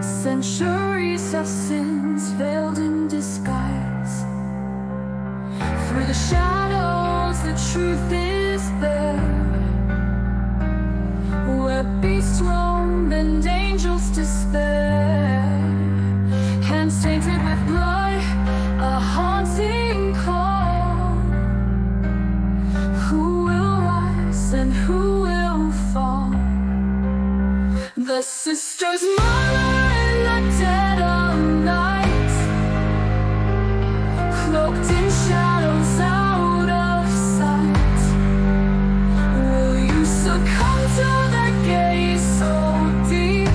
Centuries of sins veiled in disguise. Through the shadows, the truth is there. Where beasts roam and angels despair. Hands tainted with blood, a haunting call. Who will rise and who will fall? The sisters murder in the dead of night, cloaked in shadows out of sight. Will you succumb to their gaze so deep,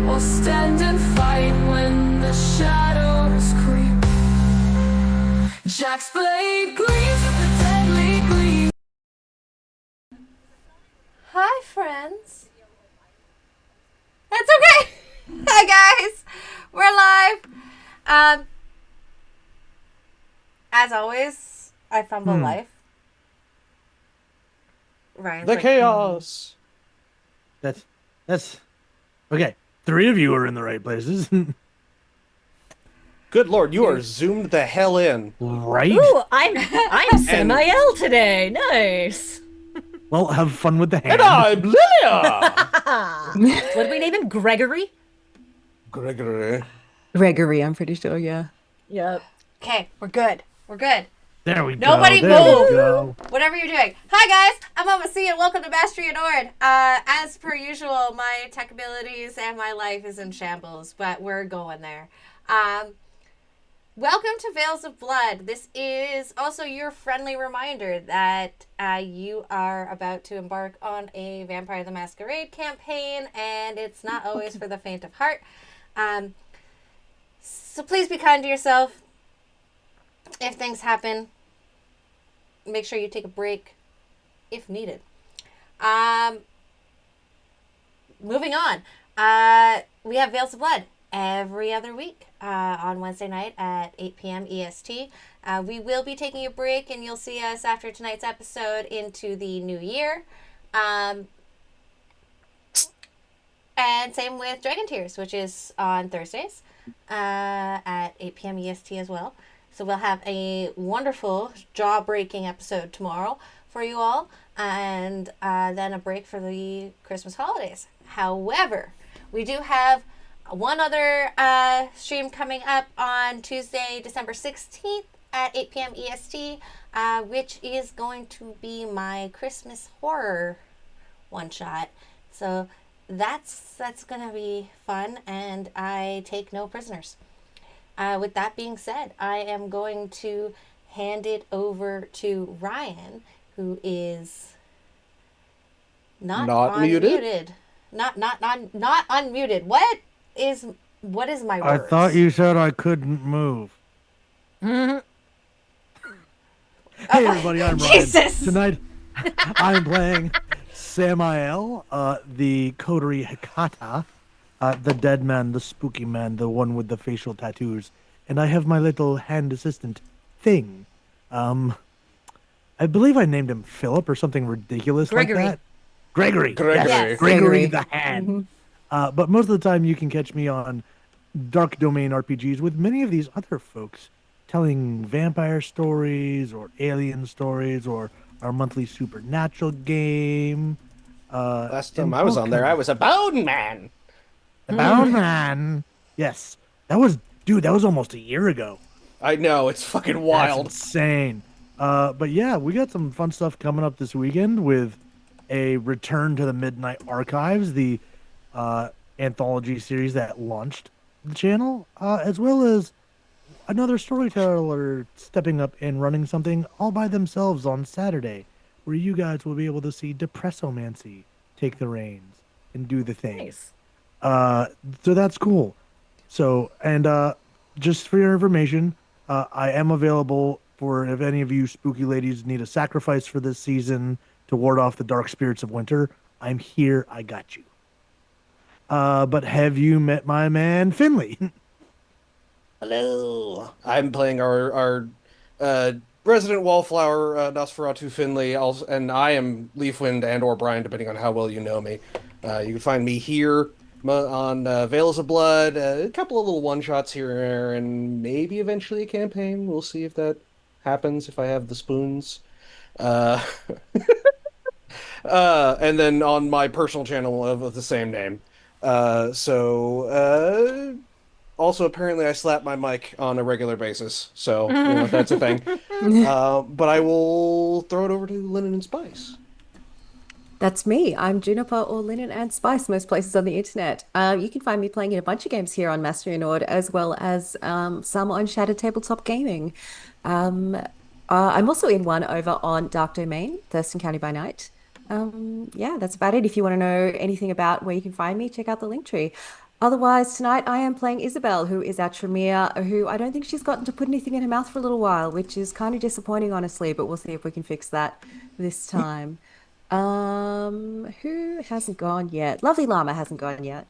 or stand and fight when the shadows creep? Jack's blade gleams with a deadly gleam. Hi, friends. It's okay. Hi, guys. We're live. As always, I fumble life. Ryan's The chaos. That's okay. 3 of you are in the right places. Good lord, you are zoomed the hell in. Right? Ooh, I'm Samael today. Nice. Well, have fun with the hand. And I'm Lilia! What did we name him? Gregory? Gregory, I'm pretty sure, yeah. Yep. Okay, we're good. We're good. There we Nobody go. There move. we go. Whatever you're doing. Hi, guys. I'm Mama C, and welcome to Mastery Adored. As per usual, my tech abilities and my life is in shambles, but we're going there. Welcome to Veils of Blood. This is also your friendly reminder that you are about to embark on a Vampire the Masquerade campaign, and it's not always for the faint of heart. So please be kind to yourself. If things happen, make sure you take a break if needed. Moving on. We have Veils of Blood every other week on Wednesday night at 8 p.m. EST. We will be taking a break, and you'll see us after tonight's episode into the new year. And same with Dragon Tears, which is on Thursdays at 8 p.m. EST as well. So we'll have a wonderful jaw-breaking episode tomorrow for you all, and then a break for the Christmas holidays. However, we do have one other stream coming up on Tuesday, December 16th at 8 p.m. EST, which is going to be my Christmas horror one-shot. So that's going to be fun, and I take no prisoners. With that being said, I am going to hand it over to Ryan, who is not unmuted. Not unmuted. What is my I words? thought you said I couldn't move. Hey everybody, I'm Ryan. Jesus! Tonight, I'm playing Samael, the coterie Hecata, the dead man, the spooky man, the one with the facial tattoos, and I have my little hand assistant thing. I believe I named him Philip or something ridiculous Gregory. like that. Gregory. Yes. Gregory the hand. But most of the time you can catch me on Dark Domain RPGs with many of these other folks telling vampire stories or alien stories or our monthly supernatural game. Last time I was on there, I was a bone man. The Bound Man. Yes. That was almost a year ago. I know, it's fucking wild. That's insane. But yeah, we got some fun stuff coming up this weekend with a return to the Midnight Archives, the anthology series that launched the channel, as well as another storyteller stepping up and running something all by themselves on Saturday, where you guys will be able to see Depressomancy take the reins and do the thing. Nice. So that's cool. So, and just for your information, I am available for if any of you spooky ladies need a sacrifice for this season to ward off the dark spirits of winter. I'm here. I got you. But have you met my man Finley? Hello. I'm playing our resident wallflower, Nosferatu Finley, and I am Leafwind and or Brian, depending on how well you know me. You can find me here on Veils of Blood, a couple of little one-shots here and there, and maybe eventually a campaign. We'll see if that happens, if I have the spoons. Uh, and then on my personal channel of the same name. Also, apparently I slap my mic on a regular basis, so that's a thing. But I will throw it over to Linen and Spice. That's me. I'm Juniper or Linen and Spice, most places on the internet. You can find me playing in a bunch of games here on Mastery and Ord, as well as some on Shattered Tabletop Gaming. I'm also in one over on Dark Domain, Thurston County by Night. Yeah, that's about it. If you want to know anything about where you can find me, check out the link tree. Otherwise, tonight I am playing Isabel, who is our Tremere, who I don't think she's gotten to put anything in her mouth for a little while, which is kind of disappointing, honestly, but we'll see if we can fix that this time. Who hasn't gone yet? Lovely Llama hasn't gone yet.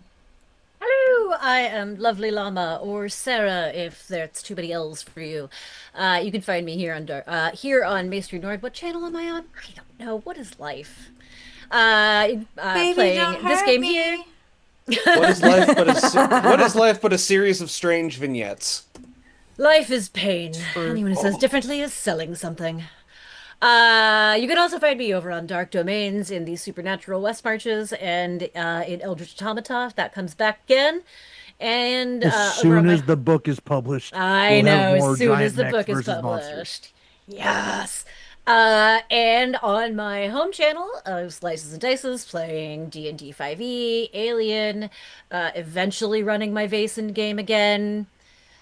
Hello, I am Lovely Llama, or Sarah, if there's too many L's for you. You can find me here on Maestri Nord. What channel am I on? I don't know. What is life? Baby, Playing don't this hurt game me. here. What is life but a series of strange vignettes? Life is pain. Anyone who says differently is selling something. You can also find me over on Dark Domains in the Supernatural West Marches and in Eldritch Automata. That comes back again. And As soon as the book is published, I we'll have know, more as soon as giant the mechs book is versus published. monsters. Yes. And on my home channel of Slices and Dices, playing D&D 5e, Alien, eventually running my Vaesen game again.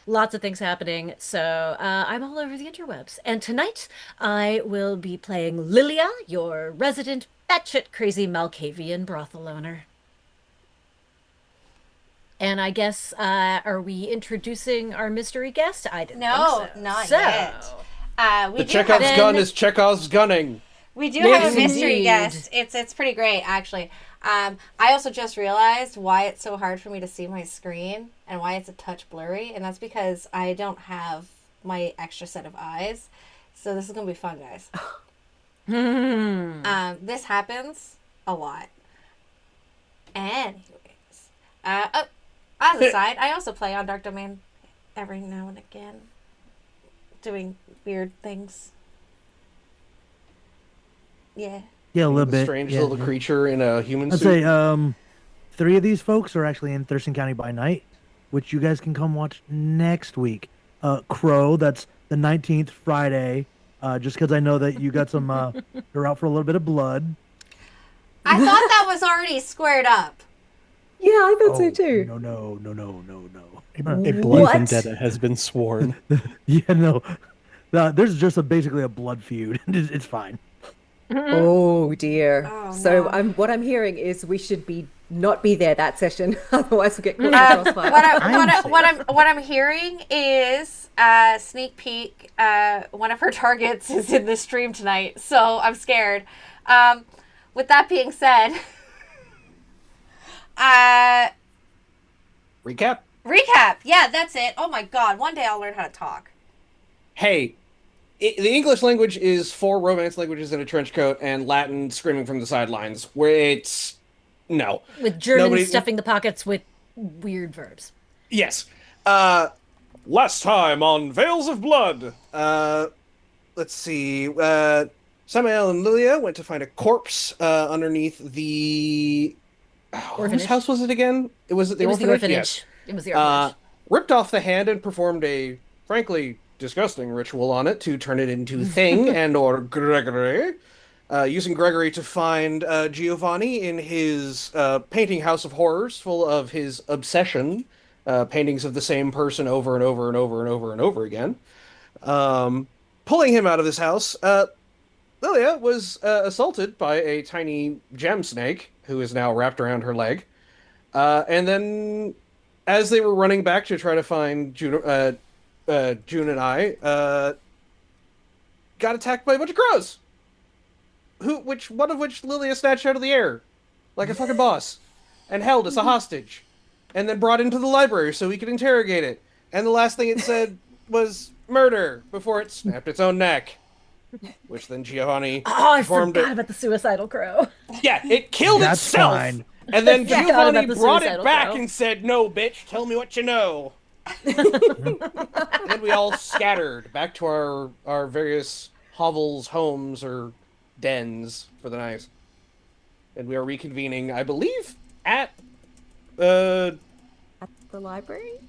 Lots of things happening, so I'm all over the interwebs. And tonight, I will be playing Lilia, your resident batshit crazy Malkavian brothel owner. And I guess, are we introducing our mystery guest? I didn't No, think so. not So, yet. We The do Chekhov's have, gun is Chekhov's gunning. we do Yes, have a mystery indeed. guest. It's pretty great, actually. I also just realized why it's so hard for me to see my screen and why it's a touch blurry, and that's because I don't have my extra set of eyes. So this is gonna be fun, guys. This happens a lot. Anyways, as a side, I also play on Dark Domain every now and again, doing weird things. Yeah. Yeah, a little The bit. strange yeah, little yeah. creature in a human I'd suit. say 3 of these folks are actually in Thurston County by Night, which you guys can come watch next week. Crow, that's the 19th Friday. Just because I know that you got some, you're out for a little bit of blood. I thought that was already squared up. Yeah, I thought so too. No. A blood What? vendetta has been sworn. Yeah, no. There's just basically a blood feud. It's fine. Oh dear. Oh, So no. what I'm hearing is we should not be there that session, otherwise we'll get caught in the crossfire. What I'm hearing is sneak peek. One of her targets is in the stream tonight, so I'm scared. With that being said, Recap. recap. Yeah, that's it. Oh my god, one day I'll learn how to talk. Hey, the English language is 4 Romance languages in a trench coat and Latin screaming from the sidelines, where it's... No. with German Nobody- stuffing the pockets with weird verbs. Yes. Last time on Veils of Blood. Let's see. Samael and Lilia went to find a corpse underneath the... whose Orphanage. house was it again? It was the It was the orphanage? orphanage. Yes. It was the orphanage. Ripped off the hand and performed a, frankly, disgusting ritual on it to turn it into Thing and or Gregory. Using Gregory to find Giovanni in his painting house of horrors full of his obsession, paintings of the same person over and over and over and over and over again. Pulling him out of this house, Lilia was assaulted by a tiny gem snake who is now wrapped around her leg. And then, as they were running back to try to find June and I, got attacked by a bunch of crows. One of which Lilia snatched out of the air, like a fucking boss, and held as a hostage, and then brought into the library so we could interrogate it. And the last thing it said was murder before it snapped its own neck. Which then Giovanni Oh, I performed forgot it. about the suicidal crow. Yeah, it killed That's itself. fine. And then Forgot Giovanni about the brought it suicidal back throw. and said, "No, bitch, tell me what you know." And then we all scattered back to our various hovels, homes, or dens for the night. And we are reconvening, I believe, at At the library?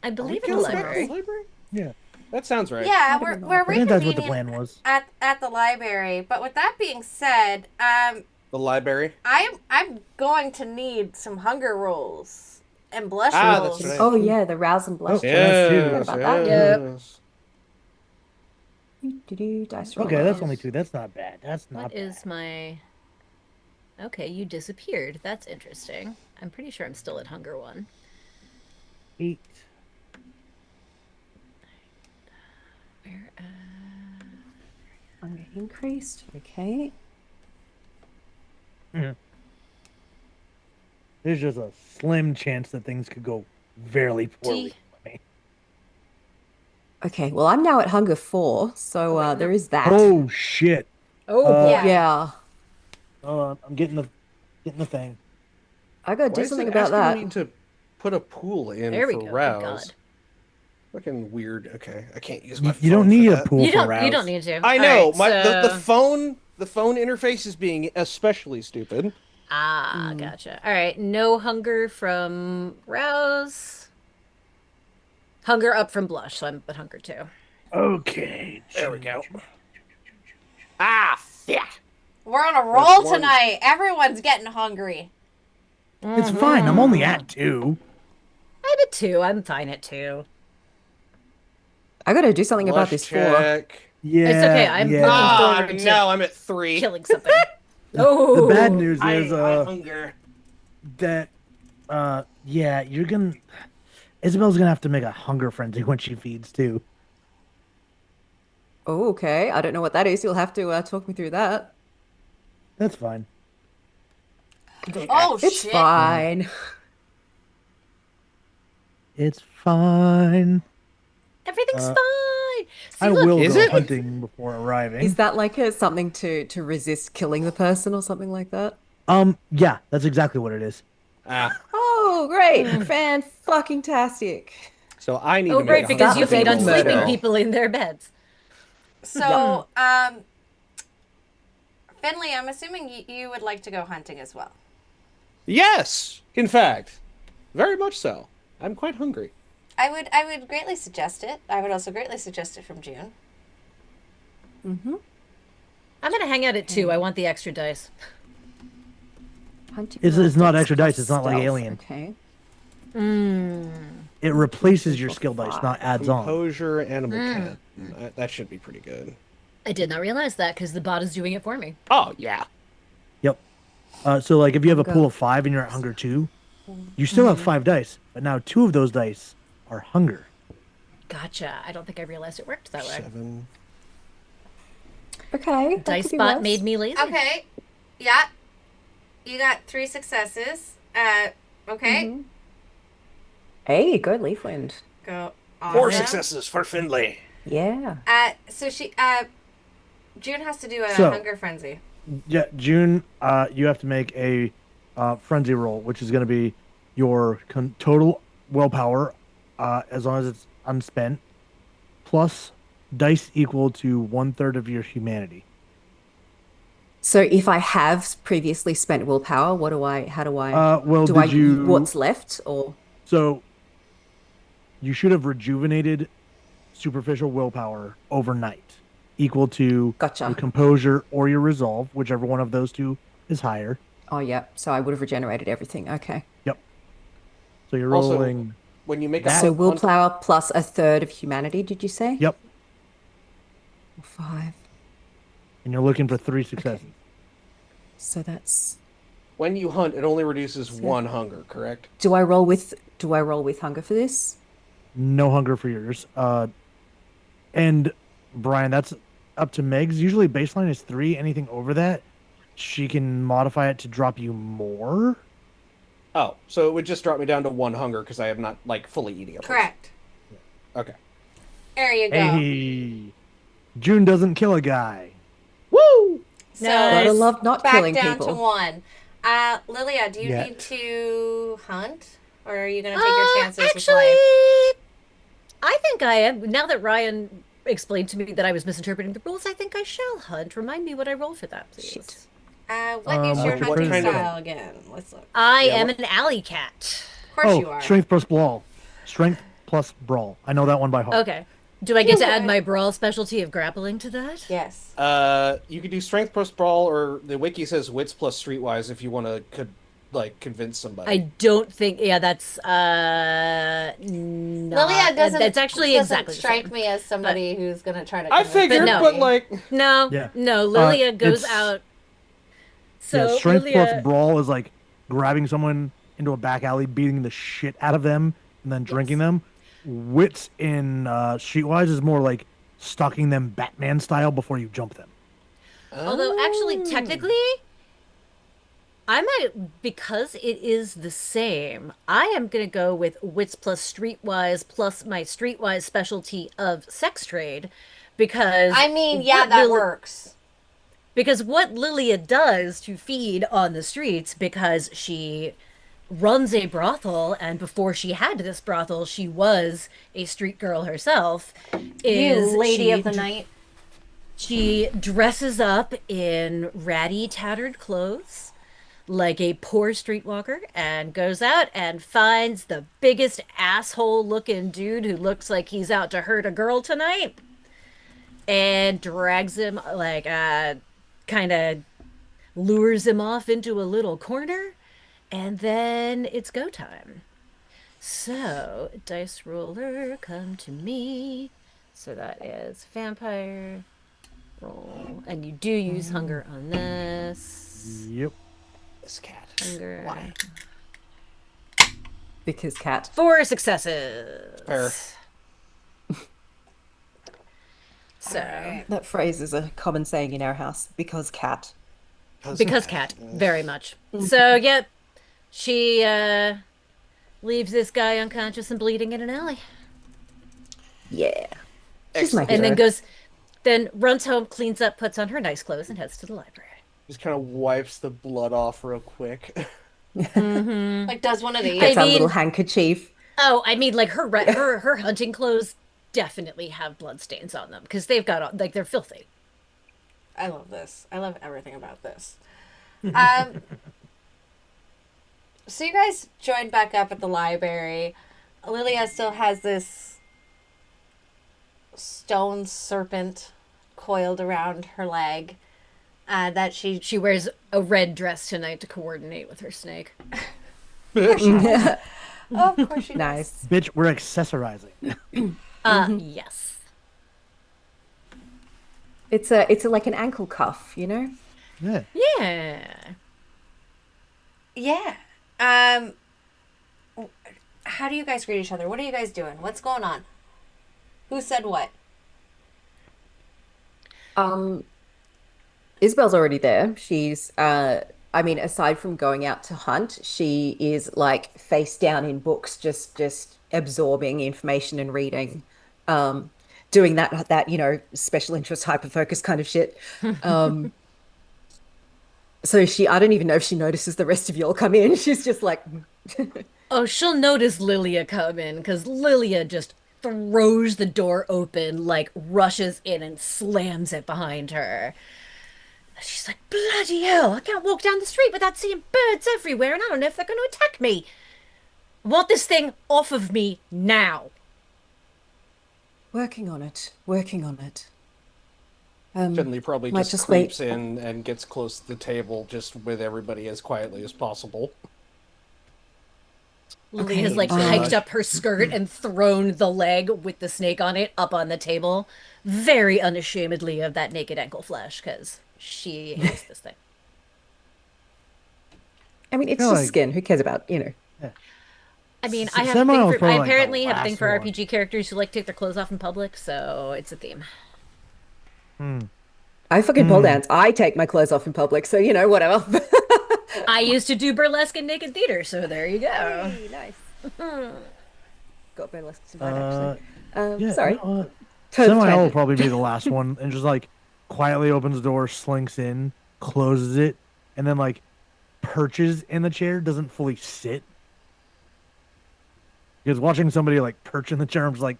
I believe we in the going back to library. the library? Yeah. That sounds right. Yeah, Might have been we're I think that's what the reconvening plan was. at the library. But with that being said, The library. I'm going to need some hunger rolls and blush Ah, rolls. that's right. Oh yeah, the rouse and blush. Oh, yeah. Yes, Forgot about that. yes. Dice roll. Okay, that's only 2. That's not bad. That's not What bad. is my... Okay, you disappeared. That's interesting. I'm pretty sure I'm still at hunger 1. 8. Where, Hunger increased. Okay. There's just a slim chance that things could go very poorly. for me. Okay. Well, I'm now at hunger 4, so there is that. Oh shit! Oh, Uh, boy. Yeah. I'm getting the thing. I gotta Why do is something it about that. asking me to put a pool in There we for go. Good rouse? God. Fucking weird. Okay, I can't use my phone You don't for need a that. pool You for don't, rouse. you don't need to. I All know. right, The so- phone interface is being especially stupid. Ah, gotcha. All right, no hunger from rouse. Hunger up from blush, so I'm at hunger 2. Okay. There we go. Ah, yeah. We're on a roll one. tonight. Everyone's getting hungry. It's fine. I'm only at 2. I'm at 2. I'm fine at 2. I gotta do something about Blush this 4. check. Yeah. It's okay, I'm yeah. looking Ah, forward to no, I'm at 3. killing something. Oh, The bad news I is hunger. that yeah, you're gonna Isabel's gonna have to make a hunger frenzy when she feeds too. Oh, okay. I don't know what that is. You'll have to talk me through that. That's fine. Oh It's shit! fine. It's fine. everything's fine. See, I look, will is go it? hunting before arriving. Is that like something to resist killing the person or something like that? Yeah, that's exactly what it is. Ah, Oh, great. Fan-fucking-tastic. so I need Oh, to make great, a because you hunger feed on roll. murder. sleeping people in their beds. So, Finley, I'm assuming you would like to go hunting as well. Yes, in fact, very much so. I'm quite hungry. I would greatly suggest it. I would also greatly suggest it from June. Mm-hmm. I'm gonna hang out at 2. I want the extra dice. Hunting It's not extra plus dice, it's not like stealth. Alien. Okay. It replaces your skill dice, not adds on. Composure, animal cat. That should be pretty good. I did not realize that because the bot is doing it for me. Oh, yeah. Yep. So like if you have a Hunger. pool of 5 and you're at hunger 2, you still have 5 dice, but now 2 of those dice are hunger. Gotcha. I don't think I realized it worked that way. 7. Okay. that Dice could be bot worse. made me lazy. Okay. Yeah. You got 3 successes. Okay. Hey, go Leafwind. Go. 4 Awesome. successes for Finley. Yeah. So June has to do a So- hunger frenzy. Yeah, June, you have to make a frenzy roll, which is going to be your total willpower, as long as it's unspent, plus dice equal to 1/3 of your humanity. So if I have previously spent willpower, how do I, Well, do I, did you? what's left or? So you should have rejuvenated superficial willpower overnight, equal to Gotcha. your composure or your resolve, whichever one of those two is higher. Oh, yeah. So I would have regenerated everything. Okay. Yep. So you're Also, rolling. When you make a So hunt- willpower plus 1/3 of humanity, did you say? Yep. 5. And you're looking for 3 successes. So that's. when you hunt, it only reduces 1 hunger, correct? Do I roll with hunger for this? No hunger for yours. And Brian, that's up to Meg's. Usually baseline is 3. Anything over that, she can modify it to drop you more. Oh, so it would just drop me down to 1 hunger because I am not, like, fully eating it. Correct. Okay. There you go. Hey, June doesn't kill a guy. Woo! So Nice. Gotta love not back killing down people. to 1. Lilia, do you Yeah. need to hunt? Or are you going to take your chances Actually, with life? I think I am. Now that Ryan explained to me that I was misinterpreting the rules, I think I shall hunt. Remind me what I roll for that, please. Shit. What is your what hunting kind of- style again? Let's look. I Yeah, am what- an alley cat. Of course you Oh, are. strength plus brawl. Strength plus brawl. I know that one by heart. Okay. Do I get to add my brawl specialty of grappling to that? Yes. You could do strength plus brawl, or the wiki says wits plus streetwise if you want to convince somebody. I don't think. Yeah, that's Lilia doesn't. That's actually doesn't exactly the strike same. me as somebody who's going to try to. I convince figured, no. but like, No, Yeah. no. Lilia goes it's- out. So Yeah, strength Lilia, plus brawl is like grabbing someone into a back alley, beating the shit out of them, and then drinking them. Wits in Streetwise is more like stalking them Batman style before you jump them. although actually technically, I might, because it is the same. I am gonna go with wits plus streetwise plus my streetwise specialty of sex trade, because I mean, yeah, what that Lili- works. Because what Lilia does to feed on the streets, because she runs a brothel, and before she had this brothel, she was a street girl herself. Is You lady she of the night. She dresses up in ratty, tattered clothes, like a poor streetwalker, and goes out and finds the biggest asshole-looking dude who looks like he's out to hurt a girl tonight, and drags him, like, kind of lures him off into a little corner, and then it's go time. So, dice roller, come to me. So that is vampire roll, and you do use hunger on this. Yep. this cat. Hunger. Why? Because cat. 4 successes. Fair. So, That phrase is a common saying in our house. Because cat. because cat, very much. So, yep, she leaves this guy unconscious and bleeding in an alley, Yeah. She's my and then hero. then runs home, cleans up, puts on her nice clothes, and heads to the library. Just kind of wipes the blood off real quick. Like, does one of these. Gets I our mean- little handkerchief. Oh, I mean, like her hunting clothes definitely have blood stains on them because they've got like they're filthy. I love this. I love everything about this. So you guys joined back up at the library. Lilia still has this stone serpent coiled around her leg that she She wears a red dress tonight to coordinate with her snake. oh, of course she does. Nice. Bitch, we're accessorizing. Yes. It's a like an ankle cuff, you know? Yeah. Yeah. Yeah. How do you guys greet each other? What are you guys doing? What's going on? Who said what? Isabel's already there. She's I mean, aside from going out to hunt, she is like face down in books, just absorbing information and reading. Doing that, you know, special interest hyper focus kind of shit. So I don't even know if she notices the rest of y'all come in. She's just like Oh, she'll notice Lilia come in because Lilia just throws the door open, like rushes in and slams it behind her. She's like, bloody hell, I can't walk down the street without seeing birds everywhere, and I don't know if they're going to attack me. I want this thing off of me now. working on it, working on it. Finley probably Might just just creeps wait. in and gets close to the table, just with everybody as quietly as possible. Lily has like so hiked much. up her skirt and thrown the leg with the snake on it up on the table, very unashamedly of that naked ankle flesh, because she hates this thing. I mean, it's feel just like- skin. Who cares about, you know? I mean, S- I have a Samurai was thing for, probably, I like, the apparently have a thing last for one. RPG characters who like to take their clothes off in public, so it's a theme. I fucking pole dance. I take my clothes off in public, so you know, whatever. I used to do burlesque and naked theater, so there you go. Hey, nice. Got burlesque tonight, actually. Yeah, Sorry. no, Total Semi will tangent. probably be the last one and just like quietly opens the door, slinks in, closes it, and then like perches in the chair doesn't fully sit. Because watching somebody like perch in the chair, I'm just like,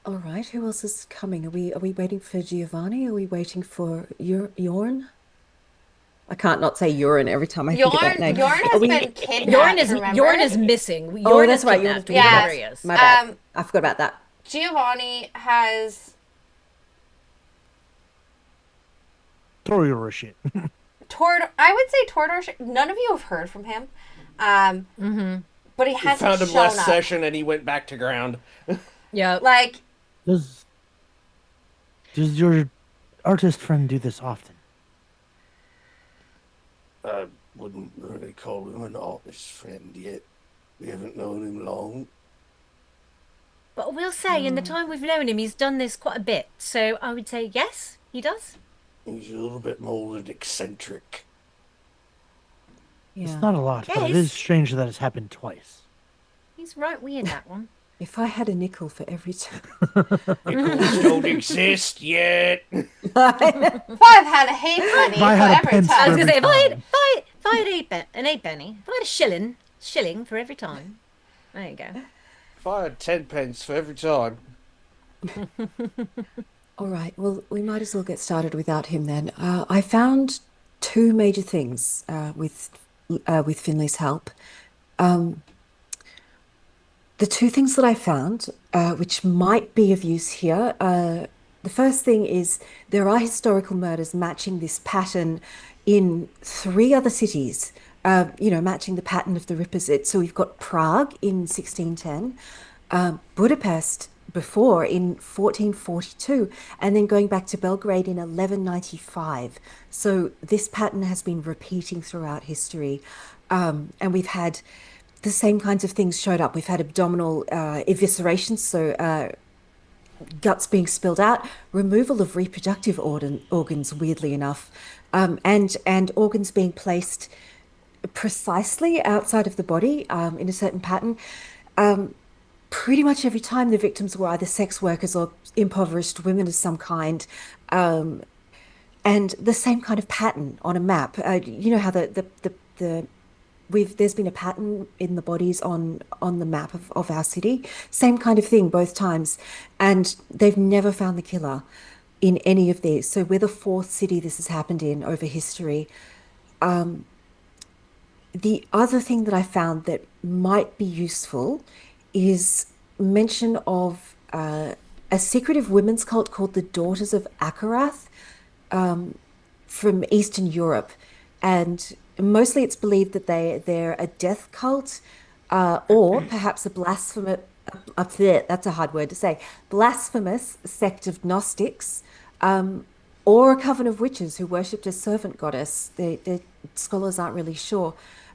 All right, who else is coming? Are we waiting for Giovanni? Are we waiting for Yorn? I can't not say urine every time I think of that name. Yorn Are has we- been kidnapped. Yorn is remember? missing. Oh, Yorn that's is right. Yorn is kidnapped. being Yes. Wherever he is. My bad. I forgot about that. Giovanni has Toriora shit. I would say Tordor. None of you have heard from him. But he We hasn't found him shown last up. session and he went back to ground. Yeah. Like, Does your artist friend do this often? I wouldn't really call him an artist friend yet. We haven't known him long. But I will say, in the time we've known him, he's done this quite a bit. So I would say yes, he does. He's a little bit more than eccentric. Yeah. It's not a lot, but it Yes. is strange that it's happened twice. He's right weird, that one. If I had a nickel for every time. Nickels don't exist yet. if I've had a halfpenny If I had a for every pence I time. was going to say, Every if I had an eight penny, if I had a shilling for every time. There you go. If I had 10 pence for every time. All right, well, we might as well get started without him then. I found two major things with Finley's help. The two things that I found, which might be of use here, the first thing is there are historical murders matching this pattern in three other cities, matching the pattern of the Rippers. So we've got Prague in 1610, Budapest before in 1442, and then going back to Belgrade in 1195. So this pattern has been repeating throughout history, and we've had the same kinds of things showed up. We've had abdominal eviscerations, so guts being spilled out, removal of reproductive organs, weirdly enough, and organs being placed precisely outside of the body in a certain pattern. Pretty much every time the victims were either sex workers or impoverished women of some kind, and the same kind of pattern on a map. You know how there's been a pattern in the bodies on the map of our city. Same kind of thing both times, and they've never found the killer in any of these. So we're the fourth city this has happened in over history. The other thing that I found that might be useful is mention of a secretive women's cult called the Daughters of Akarath from Eastern Europe, and mostly it's believed that they're a death cult, or perhaps a blasphemous. That's a hard word to say. Blasphemous sect of Gnostics, or a coven of witches who worshipped a servant goddess. The scholars aren't really sure.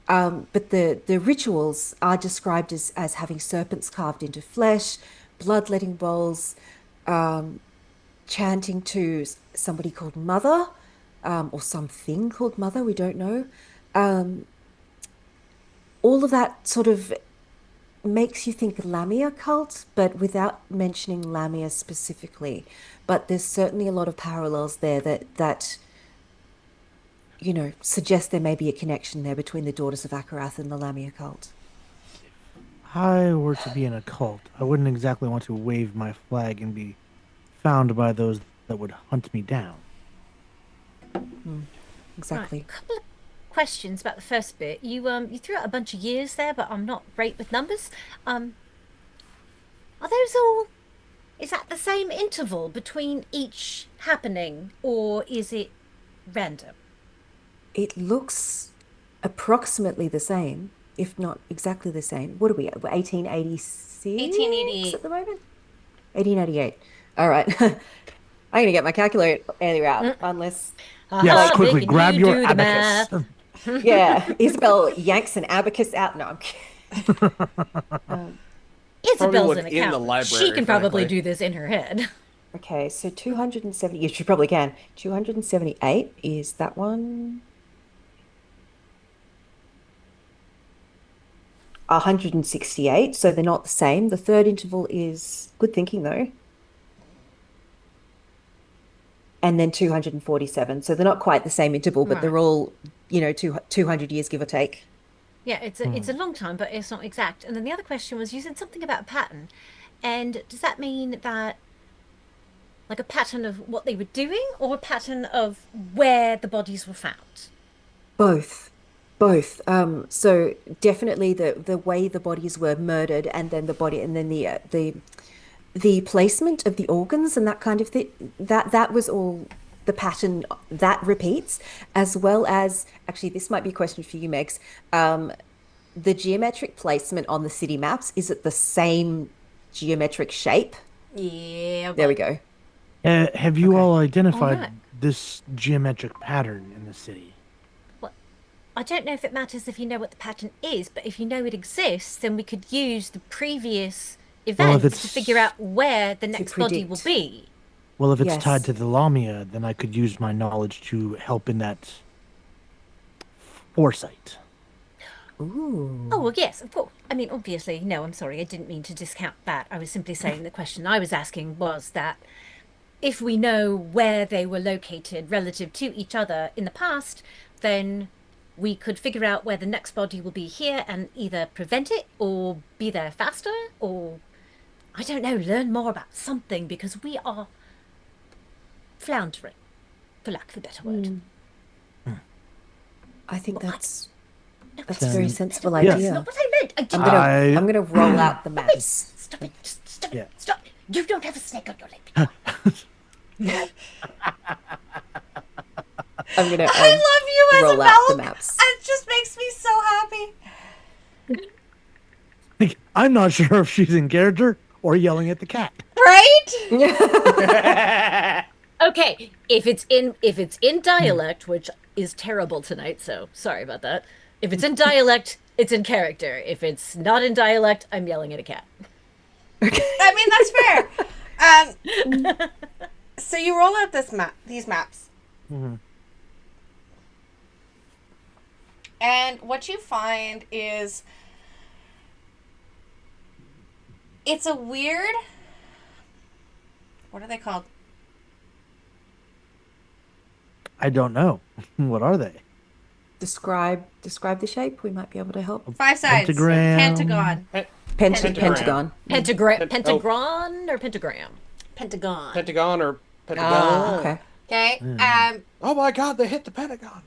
But the rituals are described as having serpents carved into flesh, bloodletting bowls, chanting to somebody called Mother, or something called Mother, we don't know. All of that sort of makes you think Lamia cult, but without mentioning Lamia specifically. But there's certainly a lot of parallels there that suggest there may be a connection there between the Daughters of Akarath and the Lamia cult. If I were to be in a cult, I wouldn't exactly want to wave my flag and be found by those that would hunt me down. Exactly. Right, couple of questions about the first bit. You threw out a bunch of years there, but I'm not great with numbers. Are those all? Is that the same interval between each happening, or is it random? It looks approximately the same, if not exactly the same. What are we at? 1886? 1888. At the moment? 1888. All right. I'm going to get my calculator out, unless... Yes, quickly, making grab you your do the abacus. math. Yeah, Isabel yanks an abacus out. No, I'm kidding. Isabel's look an in the accountant. library, She can probably frankly. do this in her head. Okay, so 270... Yes, you probably can. 278 is that one. 168, so they're not the same. The third interval is good thinking, though. and then 247. So they're not quite the same interval, but Right. they're all, 200 years, give or take. Yeah, it's a long time, but it's not exact. And then the other question was, you said something about a pattern, and does that mean that like a pattern of what they were doing, or a pattern of where the bodies were found? Both. Both. So definitely the way the bodies were murdered, and then the placement of the organs and that kind of thing. That was all the pattern that repeats, as well as actually this might be a question for you, Megs. The geometric placement on the city maps, is it the same geometric shape? Yeah. There we go. Have you all identified Alright. this geometric pattern in the city? Well, I don't know if it matters if you know what the pattern is, but if you know it exists, then we could use the previous Well, if events to it's- figure out where the next body will predict. be. Well, if it's Yes. tied to the Lamia, then I could use my knowledge to help in that foresight. Ooh. Oh, well, yes, of course. I mean, obviously, no, I'm sorry, I didn't mean to discount that. I was simply saying the question I was asking was that if we know where they were located relative to each other in the past, then we could figure out where the next body will be here and either prevent it or be there faster or, I don't know, learn more about something, because we are floundering, for lack of a better word. I think Well, that's No, a it's- very That's sensible not idea. what I meant. I didn't. I'm gonna roll out the Wait, maps. stop it. Just stop Yeah. it. Stop. You don't have a snake on your lip. I'm gonna I love you as roll a out the Belk. maps. It just makes me so happy. I'm not sure if she's in character or yelling at the cat. Right? Okay, if it's in dialect, which is terrible tonight, so sorry about that. If it's in dialect, it's in character. If it's not in dialect, I'm yelling at a cat. I mean, that's fair. So you roll out these maps. And what you find is it's a weird, what are they called? I don't know. What are they? Describe the shape. We might be able to help. 5 sides. Pentagram. Pentagon. Pentagon. Pentagon or pentagram? Pentagon. Pentagon or Pentagon. Ah, okay. Okay. Oh my god, they hit the Pentagon.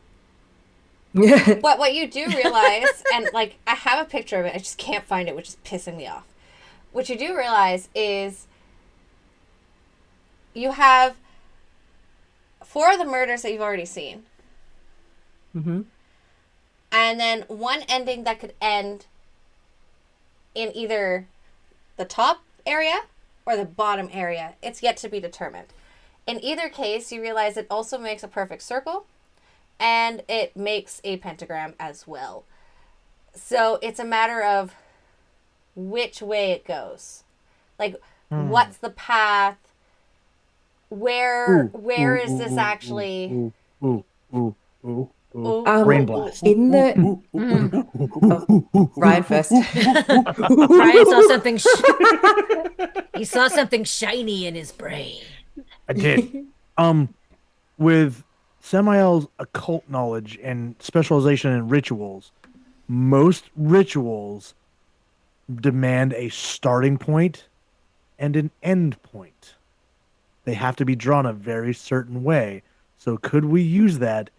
What you do realize, and like I have a picture of it, I just can't find it, which is pissing me off. What you do realize is you have 4 of the murders that you've already seen. Mm-hmm. And then one ending that could end in either the top area or the bottom area. It's yet to be determined. In either case, you realize it also makes a perfect circle and it makes a pentagram as well. So it's a matter of which way it goes. Like, what's the path? Where is this actually? Ooh. Brain blast. In the Ryan first. Brian saw something. He saw something shiny in his brain. I did. With Samael's occult knowledge and specialization in rituals, most rituals demand a starting point and an end point. They have to be drawn a very certain way. So could we use that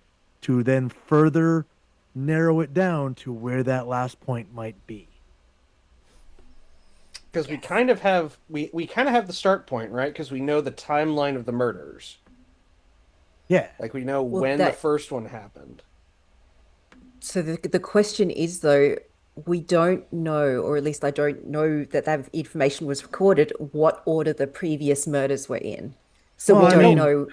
to then further narrow it down to where that last point might be? Because we kind of have we kind of have the start point, right? Because we know the timeline of the murders. Yeah. Like we know Well, when the that- first one happened. So the question is though, we don't know, or at least I don't know that information was recorded, what order the previous murders were in. So Well, we I don't mean- know.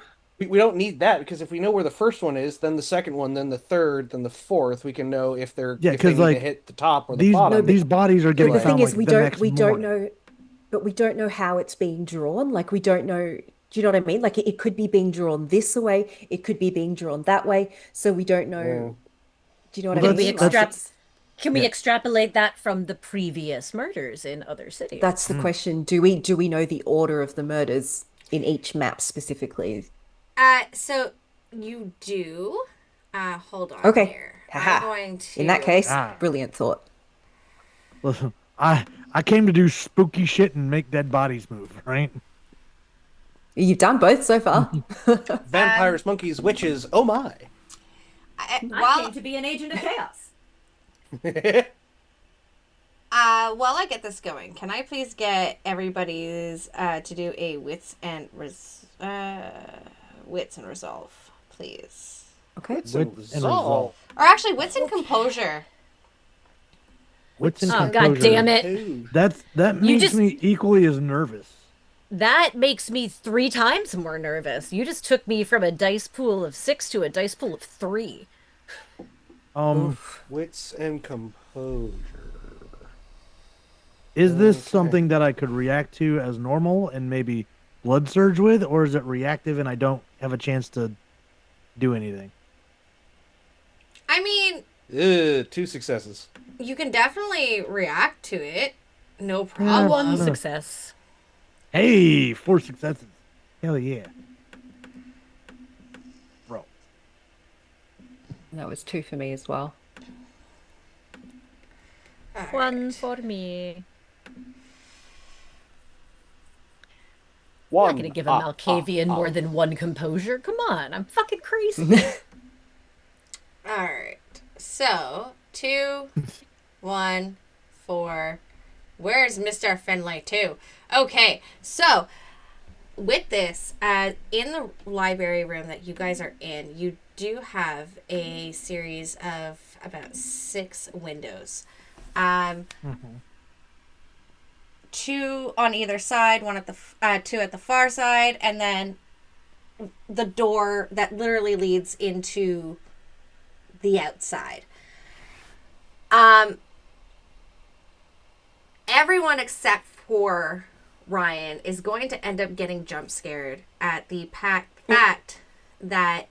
We don't need that because if we know where the first one is, then the second one, then the third, then the fourth, we can know if they're Yeah, if they 'cause, need like, to hit the top or the These bottom. these bodies are But getting the found thing is, like we the don't next we don't morning. know, but we don't know how it's being drawn. Like we don't know. Do you know what I mean? Like it could be being drawn this way, it could be being drawn that way. So we don't know. Do you know what Well, I mean? that's- Like, Can we extrapolate that from the previous murders in other cities? that's the question. Do we know the order of the murders in each map specifically? So you do. Hold on Okay. here. Haha. I'm going to. In that case, Ah. brilliant thought. Listen, I came to do spooky shit and make dead bodies move, right? You've done both so far. Vampires, monkeys, witches. Oh my! While to be an agent of chaos. while I get this going, can I please get everybody's to do a wits and resolve, please, Okay. Wits and Wits and resolve. or actually wits and composure. Wits and Oh, composure. God damn it. Ooh. That makes just- me equally as nervous. That makes me 3 times more nervous. You just took me from a dice pool of 6 to a dice pool of 3. Wits and composure. Is this Okay. something that I could react to as normal and maybe blood surge with, or is it reactive and I don't have a chance to do anything? I mean, 2 successes. you can definitely react to it. No Yeah, problem. One no. success. Hey, 4 successes. Hell yeah. Bro. That was 2 for me as well. One for me. I'm One. not gonna give a Malkavian more than 1 composure. Come on, I'm fucking crazy. All right. So 2, 1, 4. Where's Mr. Finlay 2? Okay. So with this, in the library room that you guys are in, you do have a series of about 6 windows. 2 on either side, 1 at the 2 at the far side, and then the door that literally leads into the outside. Everyone except for Ryan is going to end up getting jump scared at the fact that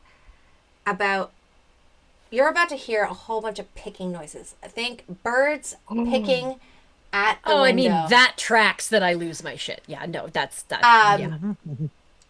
you're about to hear a whole bunch of picking noises. I think birds picking at the window. I mean, that tracks that I lose my shit. Yeah, no, that's that. Yeah.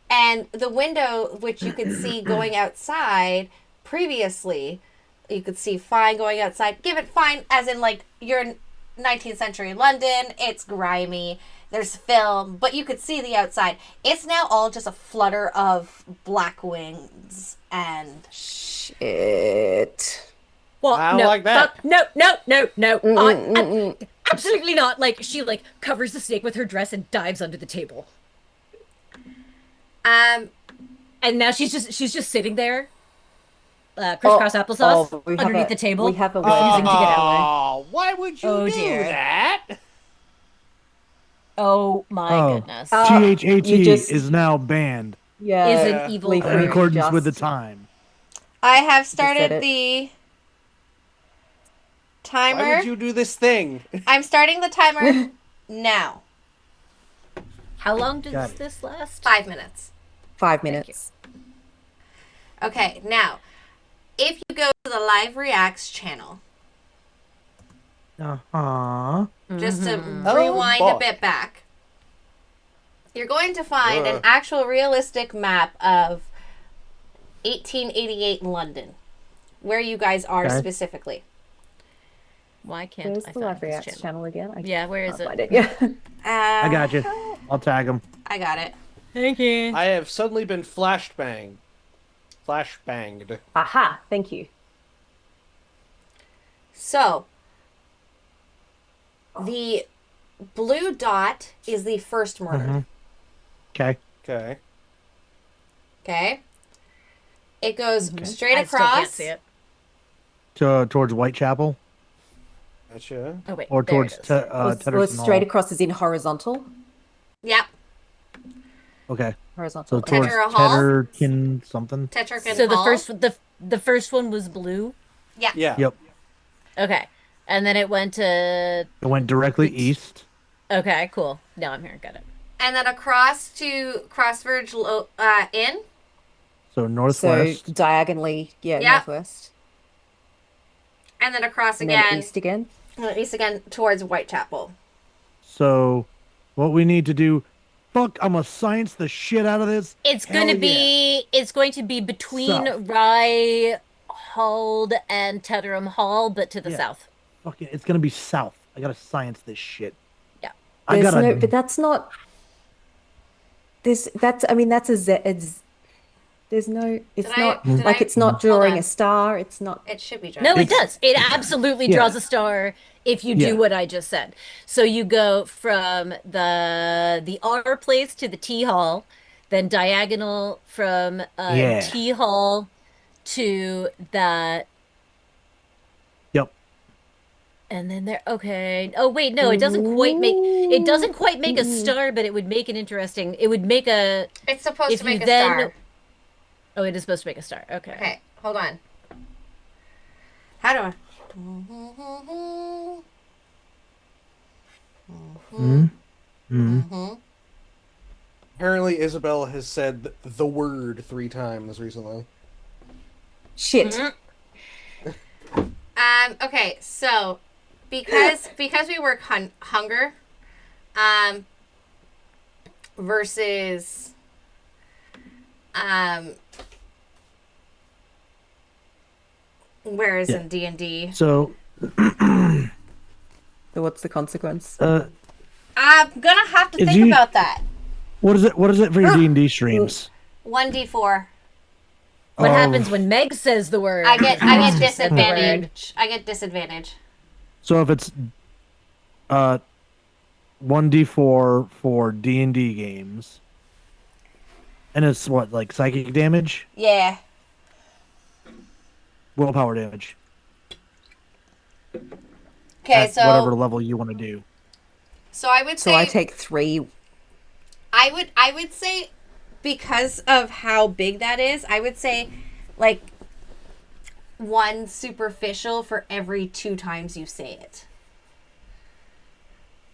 And the window, which you could see going outside previously, you could see fine going outside. Give it fine, as in, like, you're in 19th century London. It's grimy. There's film, but you could see the outside. It's now all just a flutter of black wings and... Shit. Well, I don't no, like that. fuck, no. Absolutely not. Like, she, like, covers the snake with her dress and dives under the table. And now she's just sitting there, crisscross applesauce, we have underneath a- the table, we have a refusing to get out. Oh, why would you Oh, do dear. that? Oh my Oh. goodness. THAT you just- is now banned Yeah. Is Yeah. an evil Leave in her word. accordance with the just- time. I have said started it. the Why timer. would you do this thing? I'm starting the timer now. How long does Got it. this last? 5 minutes. 5 minutes. Okay, now, if you go to the Live Reacts channel, Uh-huh. just to Oh, rewind boy. a bit back, you're going to find an Ugh. actual realistic map of 1888 London, where you guys are Okay. specifically. Why can't Where's I the find Live this Reacts channel? channel again? I Yeah, where is can't find it? it. Yeah. I got you. I'll tag him. I got it. Thank you. I have suddenly been flashbanged. Flashbanged. Aha, thank you. So, the blue dot is the first murder. Okay. Okay. Okay? It goes straight I still can't across. see it. Towards Whitechapel Gotcha. Oh wait, or there towards it is. Or Tedderson straight Hall. across is in horizontal. Yep. Okay. Horizontal. So towards Tetra Hall? Tedderkin something. Tetrarchan So Hall. the first one was blue. Yeah. Yeah. Yep. Okay, and then it went to. It went directly east. Okay, cool. Now I'm here. Got it. And then across to Crossverge Inn. So So northwest. diagonally, yeah, Yeah. northwest. And then across And then again. east again. East again towards Whitechapel. So what we need to do fuck, I'm gonna science the shit out of this. It's Hell gonna yeah. be it's going to be between South. Rye Hold and Tetherham Hall, but to the Yeah. south. Fucking, it's gonna be south. I gotta science this shit. Yeah. I There's gotta. no, but that's not. I mean, that's a Z. There's no. It's Did I- not did like I- it's not hold drawing on. a star. It's not. It should be No, dry. it does. It absolutely Yeah. draws a star if you do Yeah. what I just said. So you go from the R place to the T Hall, then diagonal from Yeah. T Hall to that, Yep. and then there. Okay. Oh wait, no, it doesn't quite make. It doesn't quite make a star, but it would make an interesting. It would make a. It's supposed If to you make a then. star. Oh, it is supposed to make a star. Okay. Okay, hold on. How do I? Apparently, Isabel has said the word 3 times recently. Shit. Okay, so because we work hunger, versus whereas in D&D, So, So what's the consequence? I'm gonna have to If think you- about that. what is it? What is it for your D&D streams? 1d4. What Oh. happens when Meg says the word? I get Said the word. disadvantage. I get disadvantage. So if it's 1d4 for D&D games, and it's what, like psychic damage, Yeah. willpower damage, Okay, at so whatever level you want to do. so I would So say I take 3. I would say because of how big that is, I would say like 1 superficial for every 2 times you say it.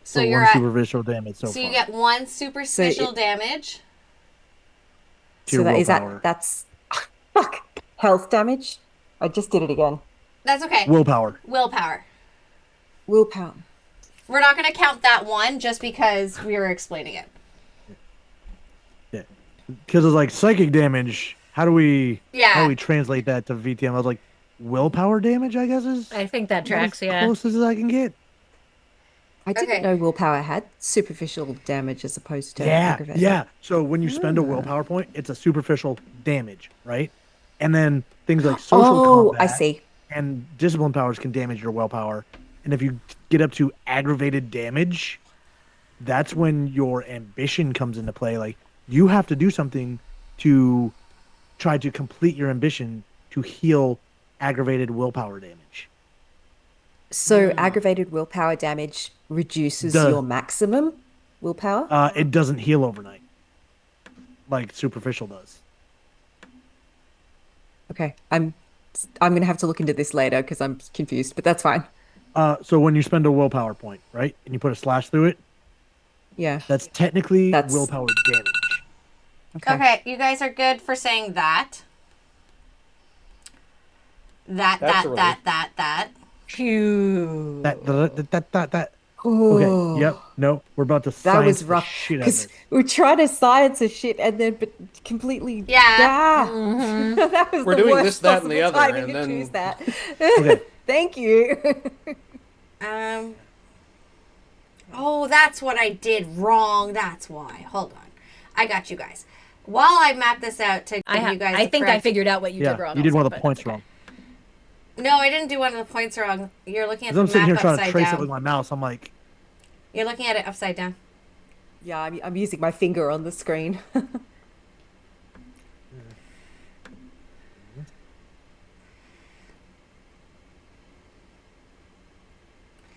So you're one at superficial damage so so far. you get 1 superficial damage. to So your that is willpower. that's fuck health damage. I just did it again. That's okay. Willpower. Willpower. Willpower. We're not going to count that 1 just because we were explaining it. Yeah. Because it's like psychic damage. How do we Yeah. translate that to VTM? I was like, willpower damage, I guess is I think that tracks. as Yeah. close as I can get. I didn't Okay. know willpower had superficial damage as opposed to Yeah, aggravated. yeah. So when you spend a willpower point, it's a superficial damage, right? And then things like social Oh, combat I see. and discipline powers can damage your willpower. And if you get up to aggravated damage, that's when your ambition comes into play. Like you have to do something to try to complete your ambition to heal aggravated willpower damage. So aggravated willpower damage reduces Duh. your maximum willpower. It doesn't heal overnight, like superficial does. Okay, I'm gonna have to look into this later because I'm confused, but that's fine. So when you spend a willpower point, right, and you put a slash through it, Yeah. that's technically That's- willpower damage. Okay. Okay, you guys are good for saying that. That. Phew. That. Ooh. Okay. Yep. No, we're about to. That science was the rough shit out of because it. we tried to science a shit and then but completely Yeah. that was We're the doing worst this, that, and the possible other, timing and to then- choose that. Okay. Thank you. Oh, that's what I did wrong. That's why. Hold on. I got you guys. While I map this out to give you guys I the think I correct- figured out what you Yeah, did wrong. you did also, one of the but points that's okay. wrong. No, I didn't do one of the points wrong. You're looking at Because the I'm sitting here map trying to upside trace it down. with my mouse. I'm like, You're looking at it upside down. Yeah, I'm using my finger on the screen.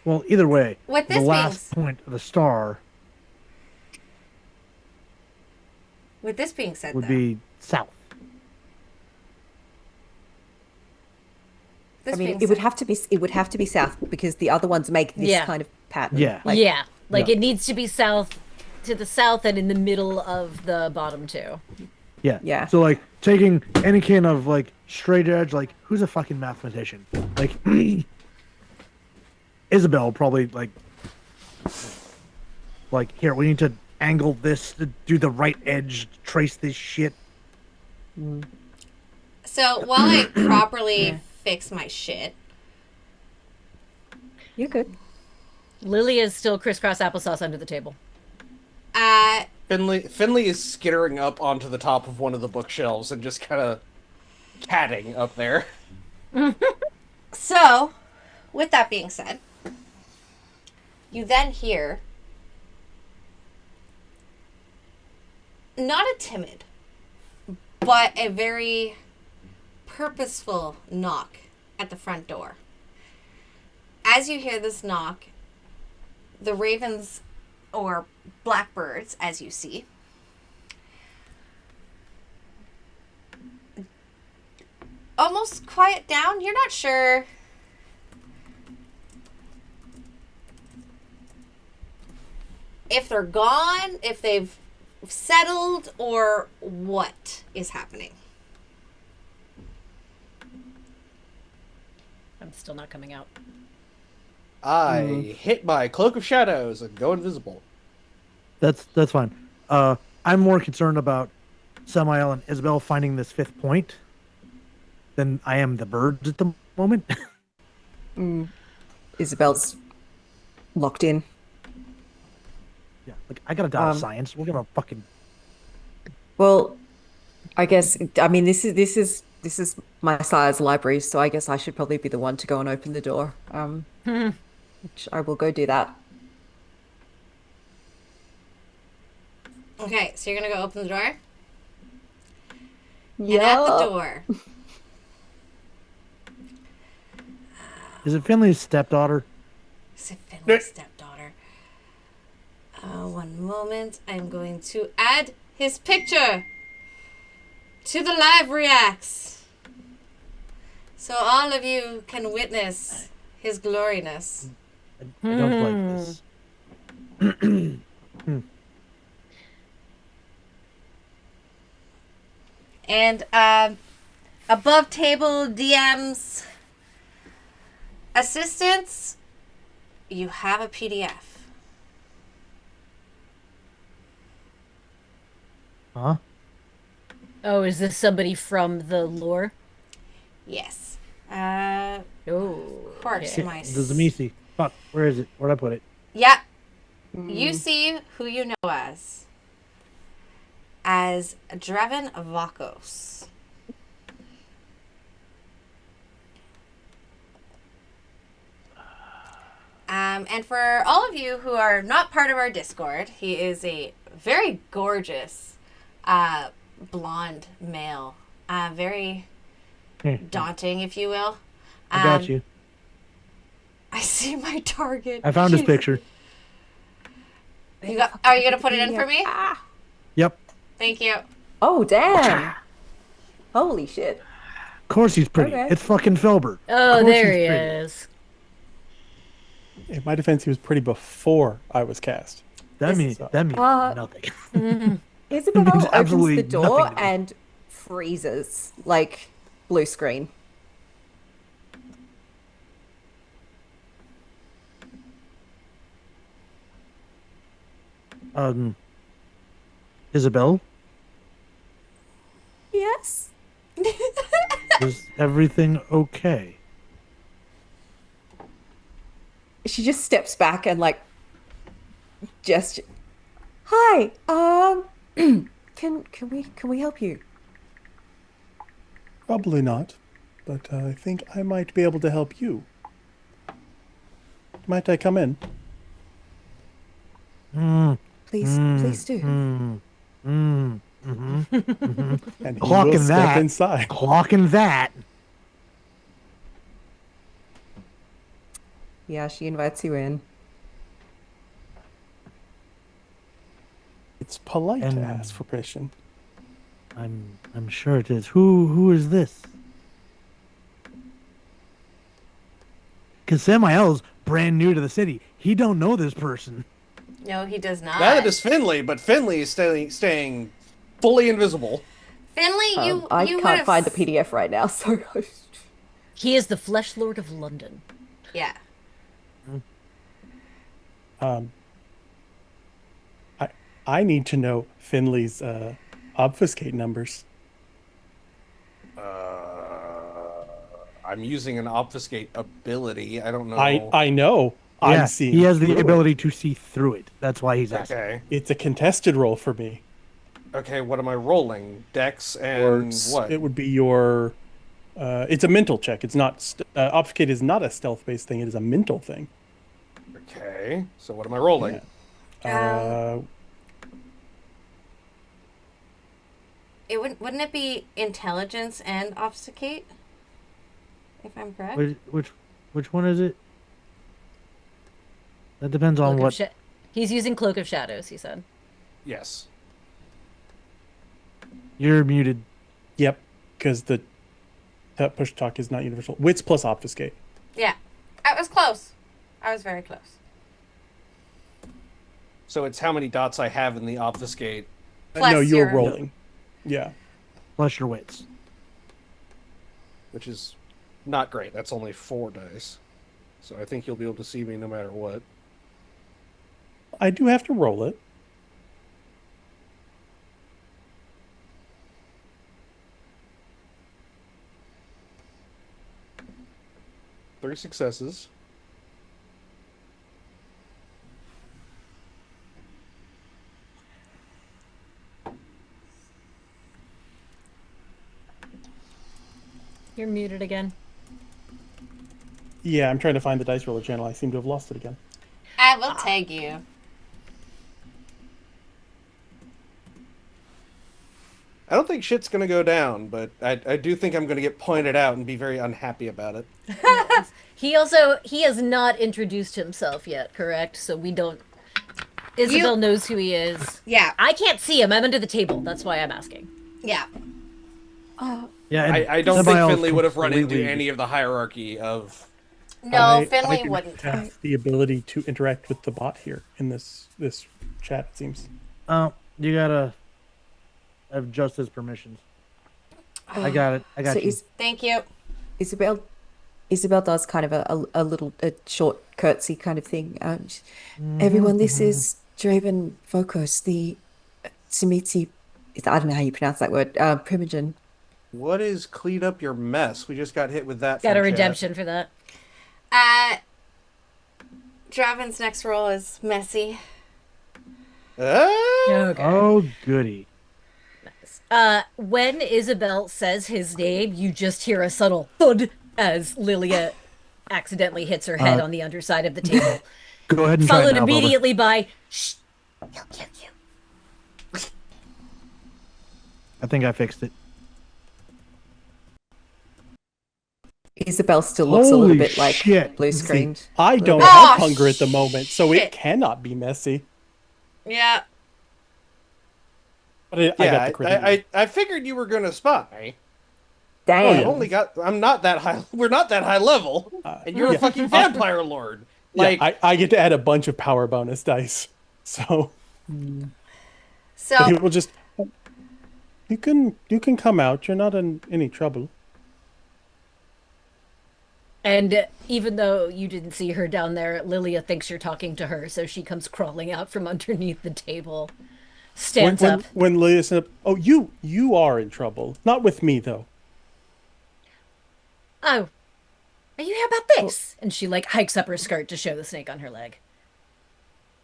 well, either way, With the this last being- point of the star With this being said, would though, be south. this I mean, being it would said- have to be south because the other ones make this Yeah. kind of pattern. Yeah. Like, yeah, like yeah. it needs to be south, to the south, and in the middle of the bottom two. Yeah. Yeah. So like taking any kind of like straight edge, like who's a fucking mathematician? Like Isabel probably like here we need to angle this to do the right edge, trace this shit. So while I properly fix my shit, You're good. Lily is still crisscross applesauce under the table. Finley is skittering up onto the top of one of the bookshelves and just kind of catting up there. So, with that being said, you then hear not a timid, but a very purposeful knock at the front door. As you hear this knock, the ravens, or blackbirds, as you see, almost quiet down. You're not sure if they're gone, if they've settled, or what is happening. I'm still not coming out. I hit my cloak of shadows and go invisible. That's fine. I'm more concerned about Samael and Isabel finding this fifth point than I am the birds at the moment. Isabel's locked in. Yeah, like I got a data science. We're gonna fucking. Well, I guess this is my sire's library, so I guess I should probably be the one to go and open the door. Which I will go do that. Okay, so you're gonna go open the door? Yeah. And at the door, Is it Finley's stepdaughter? is it Finley's stepdaughter? One moment. I'm going to add his picture to the live reacts, so all of you can witness his gloriness. I don't like this. And above table DMs assistants, you have a PDF. Huh? Oh, is this somebody from the lore? Yes. Oh, Of course, okay. my. Does me see? Fuck. Where is it? Where'd I put it? Yeah. You see who you know as Draven Vakos. And for all of you who are not part of our Discord, he is a very gorgeous blonde male. Very daunting, if you will. I got you. I see my target. I found his picture. Are you going to put it in for me? Yep. Thank you. Oh, damn. Holy shit. Of course he's pretty. Okay. It's fucking Filbert. Oh, Of course there he's he pretty. is. In my defense, he was pretty before I was cast. That means nothing. Isabel means opens absolutely the door nothing to me. and freezes, like blue screen. Isabel, Yes. is everything okay? She just steps back and like gesture. Hi. Can we help you? Probably not, but I think I might be able to help you. Might I come in? Please do. And he Clocking will step that. inside. Clocking that. Yeah, she invites you in. It's polite to And- ask for permission. I'm sure it is. Who is this? Because Samael's brand new to the city. He don't know this person. No, he does not. That is Finley, but Finley is staying fully invisible. Finley, I you can't find the PDF right now, so He is the Flesh Lord of London. Yeah. I need to know Finley's obfuscate numbers. I'm using an obfuscate ability. I don't know. I know. I'm Yeah, seeing. he has the through it. ability to see through it. That's why he's asking. Okay. It's a contested roll for me. Okay, what am I rolling? Dex Or and what? it would be your. It's a mental check. It's not. Obfuscate is not a stealth-based thing. It is a mental thing. Okay, so what am I rolling? Yeah. Wouldn't it be intelligence and obfuscate? If I'm correct. Which one is it? That depends on Cloak of what. He's using Cloak of Shadows, he said. Yes. You're muted. Yep, because the push talk is not universal. Wits plus obfuscate. Yeah. I was close. I was very close. So it's how many dots I have in the obfuscate. Plus No, you're your- rolling. Yeah. Plus your wits. Which is not great. That's only 4 dice. So I think you'll be able to see me no matter what. I do have to roll it. Three successes. You're muted again. Yeah, I'm trying to find the dice roller channel. I seem to have lost it again. I will tag you. I don't think shit's gonna go down, but I do think I'm gonna get pointed out and be very unhappy about it. He has not introduced himself yet, correct? So we don't. Isabel knows who he is. Yeah. I can't see him. I'm under the table. That's why I'm asking. Yeah. Yeah, and I don't think Isabel's Finley would have run into completely- any of the hierarchy of. No, I Finley do wouldn't. have the ability to interact with the bot here in this chat, it seems. You gotta have just his permissions. I got it. I got So you. Thank you. Isabel does kind of a little short curtsy kind of thing. Everyone, this is Draven Focus, the Simiti. I don't know how you pronounce that word. Primogen. What is clean up your mess? We just got hit with that. Got from a chat. redemption for that. Draven's next role is messy. Okay. Oh, goody. When Isabel says his name, you just hear a subtle thud as Lilia accidentally hits her head on the underside of the table. Go ahead and try it Followed now, Bubba. immediately by, shh, he'll kill you. I think I fixed it. Isabel still looks a little Holy bit like shit. blue screened. I don't Oh, have hunger at the moment, so shit. it cannot be messy. Yeah. But I got Yeah, the credit. I figured you were gonna spot me. Damn. yeah. I'm not that high. We're not that high level, and you're a yeah. fucking vampire lord. Yeah, Like, I get to add a bunch of power bonus dice. So So he will just you can come out. You're not in any trouble. And even though you didn't see her down there, Lilia thinks you're talking to her, so she comes crawling out from underneath the table, stands up. When Lilia said, "Oh, you are in trouble. Not with me though." Oh, are you here about this? And she like hikes up her skirt to show the snake on her leg.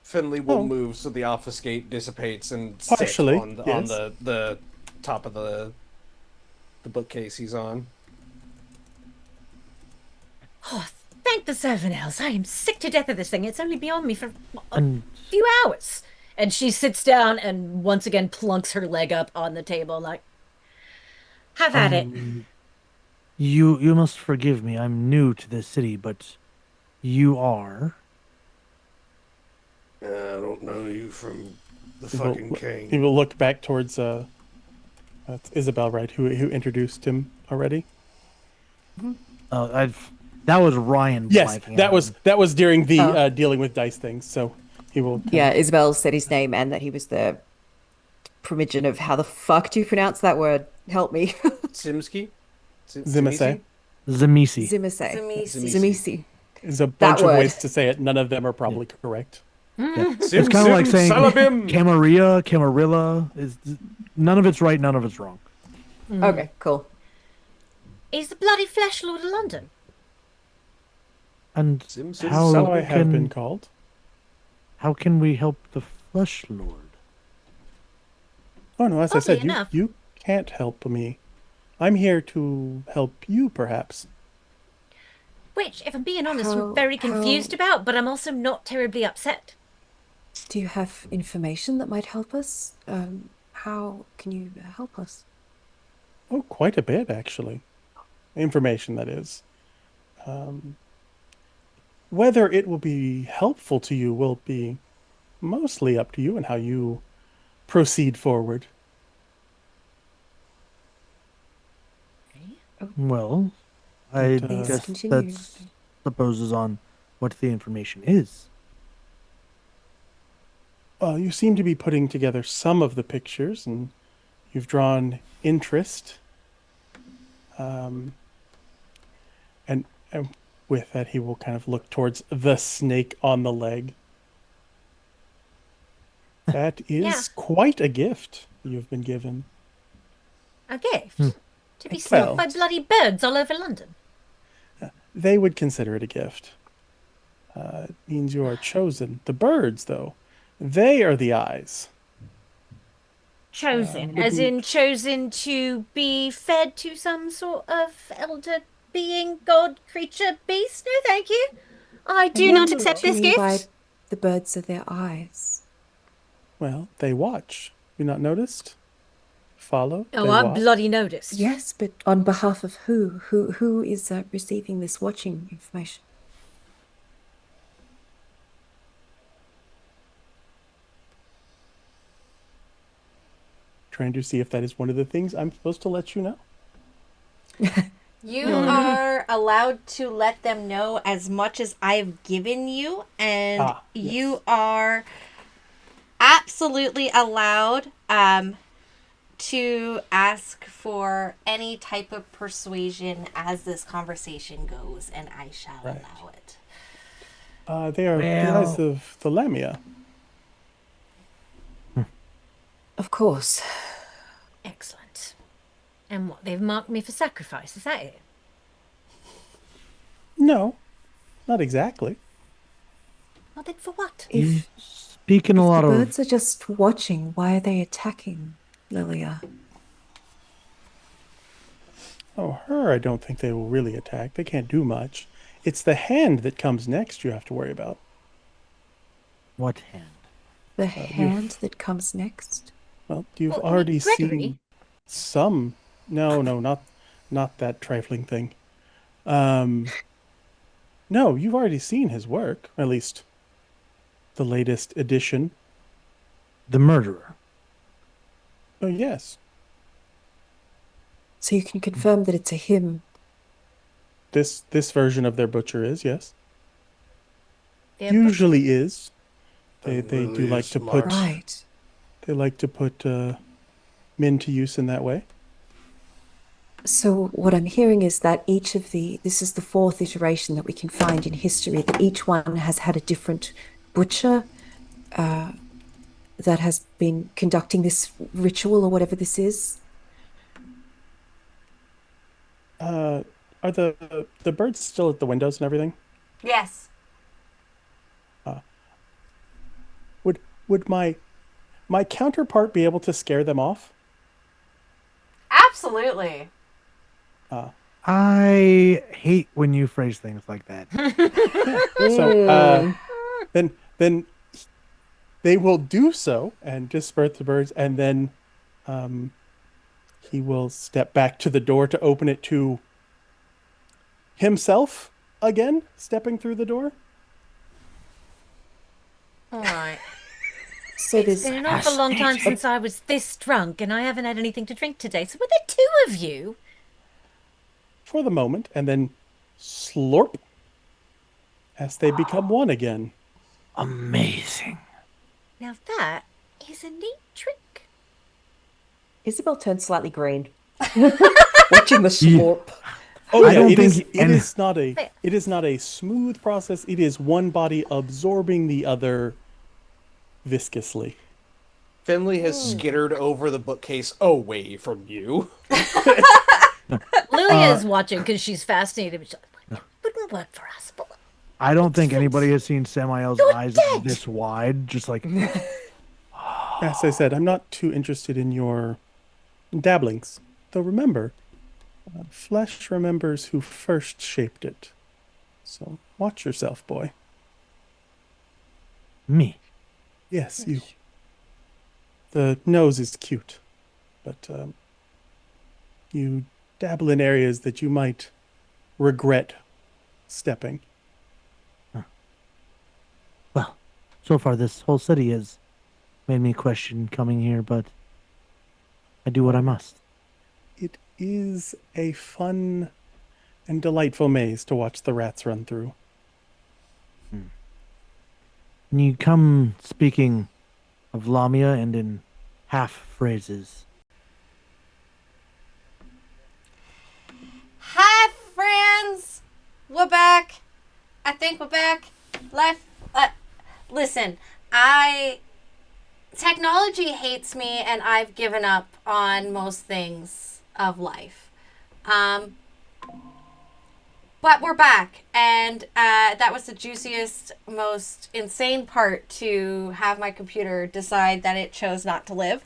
Finley will Oh. move so the obfuscate dissipates and Partially, sit on yes. the top of the bookcase he's on. Oh, thank the seven elves. I am sick to death of this thing. It's only been on me for a And few hours. And she sits down and once again plunks her leg up on the table like, have at it. you must forgive me. I'm new to this city, but you are. I don't know you from the He fucking will, king. he will look back towards that's Isabel, right? Who introduced him already? That was Ryan. Yes, blanking that out. was during the dealing with dice things. So he will. Yeah, Isabel said his name and that he was the Primogen of how the fuck do you pronounce that word? Help me. Simsky? Zimisei. Zamisi. Zimmise. Zamisi. Zimisi. There's a bunch of word. ways to say it. None of them are probably correct. It's kind of like saying Salabim. Camarilla. Is none of it's right, none of it's wrong. Okay, cool. Is the bloody flesh lord of London? And Sim, sim, how So I have been can called. how can we help the Flesh Lord? Oh no, as I said, Oddly enough. you can't help me. I'm here to help you, perhaps. Which, if I'm being honest, How- I'm very confused how- about, but I'm also not terribly upset. Do you have information that might help us? How can you help us? Oh, quite a bit, actually. Information, that is. Whether it will be helpful to you will be mostly up to you and how you proceed forward. Well, I Please guess continue. that supposes on what the information is. You seem to be putting together some of the pictures, and you've drawn interest. And with that, he will kind of look towards the snake on the leg. That is Yeah. quite a gift you've been given. A gift? To be Well- stopped by bloody birds all over London. They would consider it a gift. It means you are chosen. The birds, though, they are the eyes. Chosen, as in chosen to be fed to some sort of elder being, god, creature, beast? No, thank you. I do not accept What do you this mean gift. by the birds are their eyes? Well, they watch. You not noticed? Follow. Oh, they I watch. bloody noticed. Yes, but on behalf of who? Who is receiving this watching information? Trying to see if that is one of the things I'm supposed to let you know. You are allowed to let them know as much as I've given you, and Yes. you are absolutely allowed to ask for any type of persuasion as this conversation goes, and I shall Right. allow it. They are the eyes of the Lamia. Of course. Excellent. And what, they've marked me for sacrifice, is that it? No, not exactly. Well, then for what? You If speaking a lot the of birds are just watching, why are they attacking Lilia? Oh, her, I don't think they will really attack. They can't do much. It's the hand that comes next you have to worry about. what hand? The hand that comes next? Well, you've Well, I mean, already Gregory. seen some. No, not that trifling thing. No, you've already seen his work, at least the latest edition. The murderer. Oh, yes. So you can confirm that it's a him. This version of their butcher is, yes. They're Usually is. They Really do like to smart. put Right. they like to put men to use in that way. So what I'm hearing is that this is the fourth iteration that we can find in history, that each one has had a different butcher that has been conducting this ritual or whatever this is. Are the birds still at the windows and everything? Yes. Would my counterpart be able to scare them off? Absolutely. I hate when you phrase things like that. So then they will do so and disperse the birds, and then he will step back to the door to open it to himself again, stepping through the door. All right. So It's there's been an awful long time since I was this drunk, and I haven't had anything to drink today. So were there two of you? For the moment, and then slurp as they become one again. Amazing. Now that is a neat trick. Isabel turns slightly green. Watching the slurp. Oh I yeah, don't it is. think It any- is not a. It is not a smooth process. It is one body absorbing the other viscously. Finley has skittered over the bookcase away from you. Lilia is watching because she's fascinated. She's like, wouldn't work for us, but I don't think anybody has seen Samael's You're eyes dead! this wide. Just like, As I said, I'm not too interested in your dabblings. Though remember, flesh remembers who first shaped it. So watch yourself, boy. me. Yes, you. The nose is cute, but you dabble in areas that you might regret stepping. Well, so far this whole city has made me question coming here, but I do what I must. It is a fun and delightful maze to watch the rats run through. And you come speaking of Lamia and in half phrases. Hi, friends. We're back. I think we're back. Listen, technology hates me, and I've given up on most things of life. But we're back, and that was the juiciest, most insane part, to have my computer decide that it chose not to live.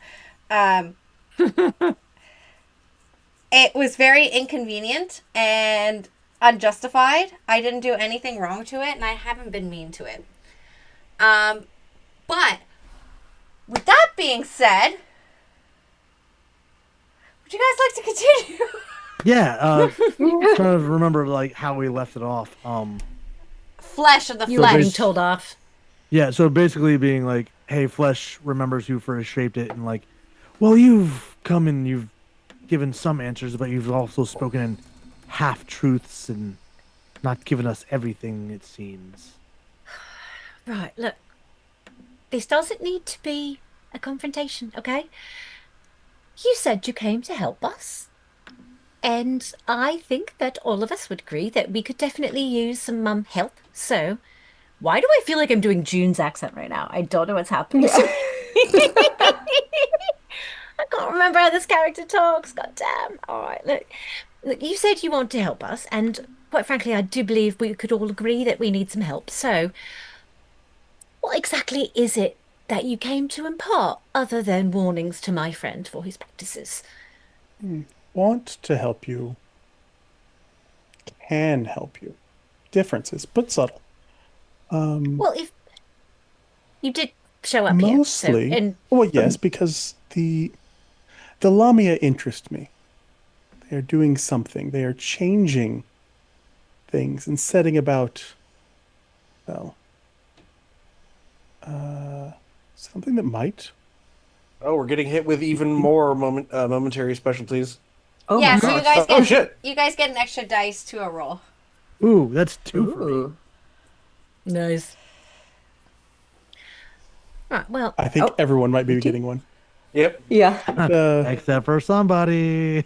It was very inconvenient and unjustified. I didn't do anything wrong to it, and I haven't been mean to it. But with that being said, would you guys like to continue? Yeah, trying to remember like how we left it off. Flesh of the you were being flesh. told off. Yeah, so basically being like, hey, flesh remembers who first shaped it, and like, well, you've come and you've given some answers, but you've also spoken in half truths and not given us everything, it seems. Right, look. This doesn't need to be a confrontation, okay? You said you came to help us. And I think that all of us would agree that we could definitely use some help. So, why do I feel like I'm doing June's accent right now? I don't know what's happening. I can't remember how this character talks. God damn. All right, look, you said you want to help us, and quite frankly, I do believe we could all agree that we need some help. So, what exactly is it that you came to impart, other than warnings to my friend for his practices? Want to help you, can help you. Differences, but subtle. Well, if you did show up here, so, Mostly. and Well, yes, because the Lamia interest me. They are doing something. They are changing things and setting about, well, something that might. Oh, we're getting hit with even more momentary specialties. Oh Yeah, my so you gosh. guys Oh, get shit. you guys get an extra dice to a roll. Ooh, that's two for me. Ooh. nice. Right, well, I think Oh, everyone might be thank you. getting one. Yep. Yeah. Except for somebody.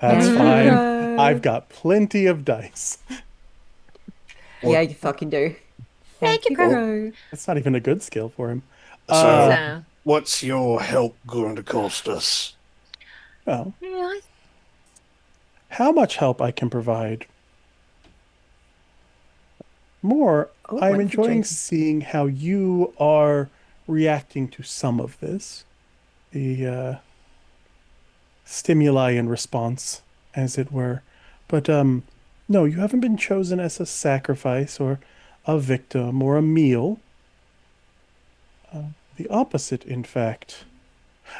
That's fine. No. I've got plenty of dice. Yeah, you fucking do. Thank you, Crow. That's not even a good skill for him. so, What's your help going to cost us? Well, yeah, I how much help I can provide. More, Oh, I'm one for enjoying Jason. seeing how you are reacting to some of this. The stimuli and response, as it were. But no, you haven't been chosen as a sacrifice or a victim or a meal. The opposite, in fact.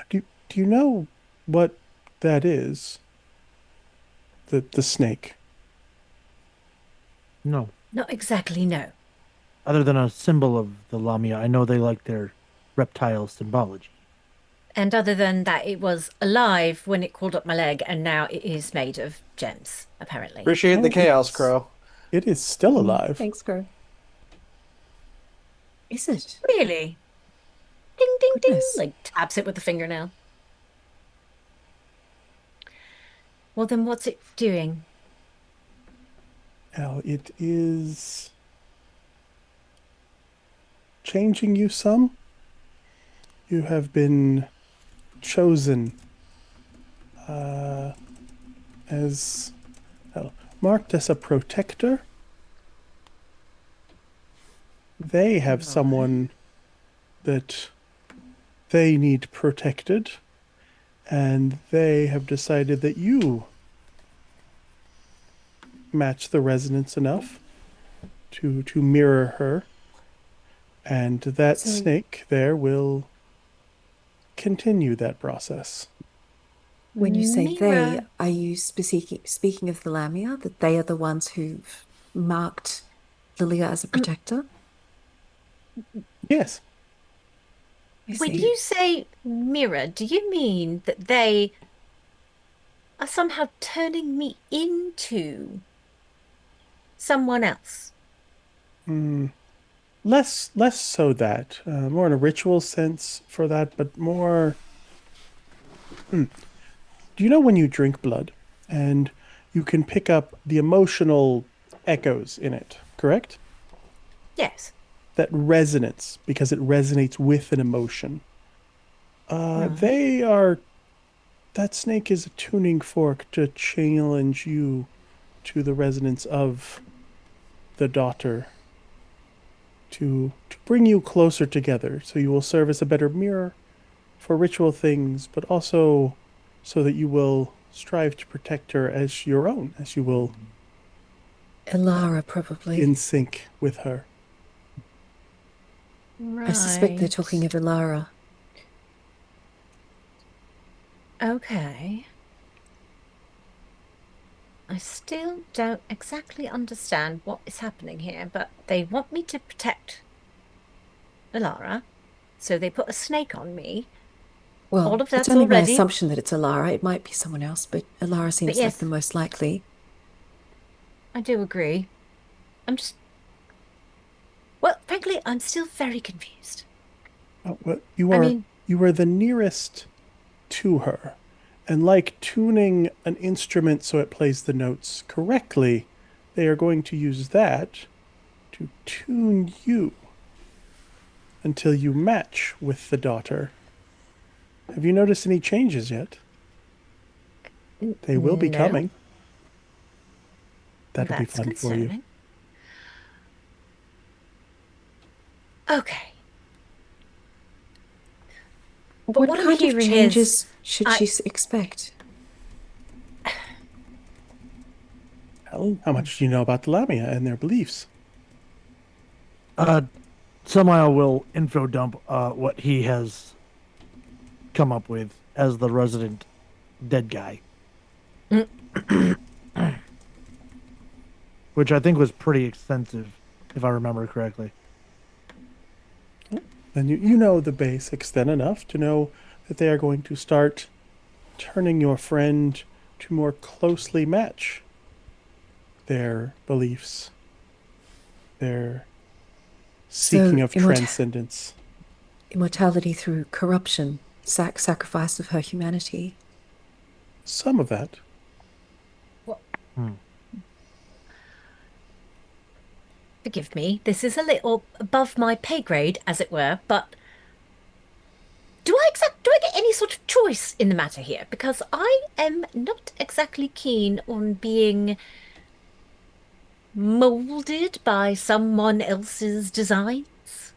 Do you know what that is? The snake. No. not exactly no. Other than a symbol of the Lamia, I know they like their reptile symbology. And other than that, it was alive when it crawled up my leg, and now it is made of gems, apparently. Appreciate the Oh, chaos, it's- Crow. It is still alive. Thanks, Crow. Is it? Really? Ding, ding, Goodness. ding. Like taps it with the fingernail. Well, then what's it doing? Now, it is changing you some. You have been chosen as well, marked as a protector. They have someone that they need protected, and they have decided that you match the resonance enough to mirror her, and that So- snake there will continue that process. When you say they, Mira. are you speaking of the Lamia, that they are the ones who've marked Lilia as a protector? Yes. I When see. you say mirror, do you mean that they are somehow turning me into someone else? Less so that, more in a ritual sense for that, but more. Do you know when you drink blood and you can pick up the emotional echoes in it, correct? Yes. That resonance, because it resonates with an emotion. They are. That snake is a tuning fork to challenge you to the resonance of the daughter. To bring you closer together, so you will serve as a better mirror for ritual things, but also so that you will strive to protect her as your own, as you will Elara, probably. in sync with her. I suspect they're Right. talking of Elara. Okay. I still don't exactly understand what is happening here, but they want me to protect Alara, so they put a snake on me. Well, All of it's that's only my already. assumption that it's Elara. It might be someone else, but Elara seems like yes. the most likely. I do agree. I'm just. Well, frankly, I'm still very confused. Well, I mean, you are the nearest to her, and like tuning an instrument so it plays the notes correctly, they are going to use that to tune you until you match with the daughter. Have you noticed any changes yet? They will be no. coming. That'll be That's fun for you. concerning. Okay. But What what I'm kind of hearing changes is, should I- she expect? Helen, how much do you know about the Lamia and their beliefs? Samael will info dump what he has come up with as the resident dead guy. Which I think was pretty extensive, if I remember correctly. Then you know the basics then enough to know that they are going to start turning your friend to more closely match their beliefs, their seeking of transcendence. Immortality through corruption, sacrifice of her humanity. Some of that. forgive me, this is a little above my pay grade, as it were, but do I get any sort of choice in the matter here? Because I am not exactly keen on being molded by someone else's designs.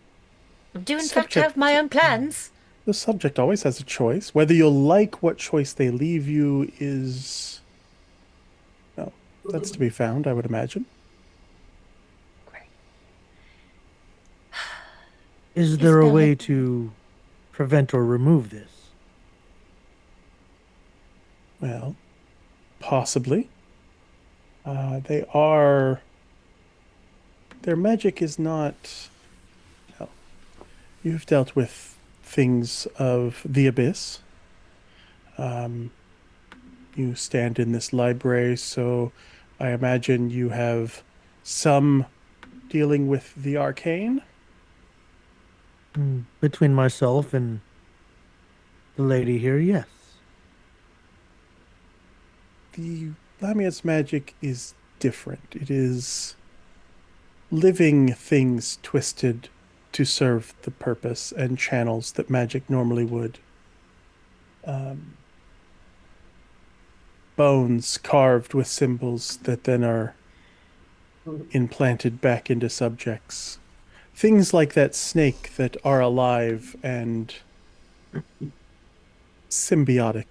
I do in fact have my own plans. The subject always has a choice. Whether you'll like what choice they leave you is... no, that's to be found, I would imagine. Is there a Isabel, way to prevent or remove this? Well, possibly. They are... their magic is not... well, you've dealt with things of the abyss. You stand in this library, so I imagine you have some dealing with the arcane. Between myself and the lady here, yes. The Lamia's magic is different. It is living things twisted to serve the purpose and channels that magic normally would. Bones carved with symbols that then are implanted back into subjects. Things like that snake that are alive and symbiotic.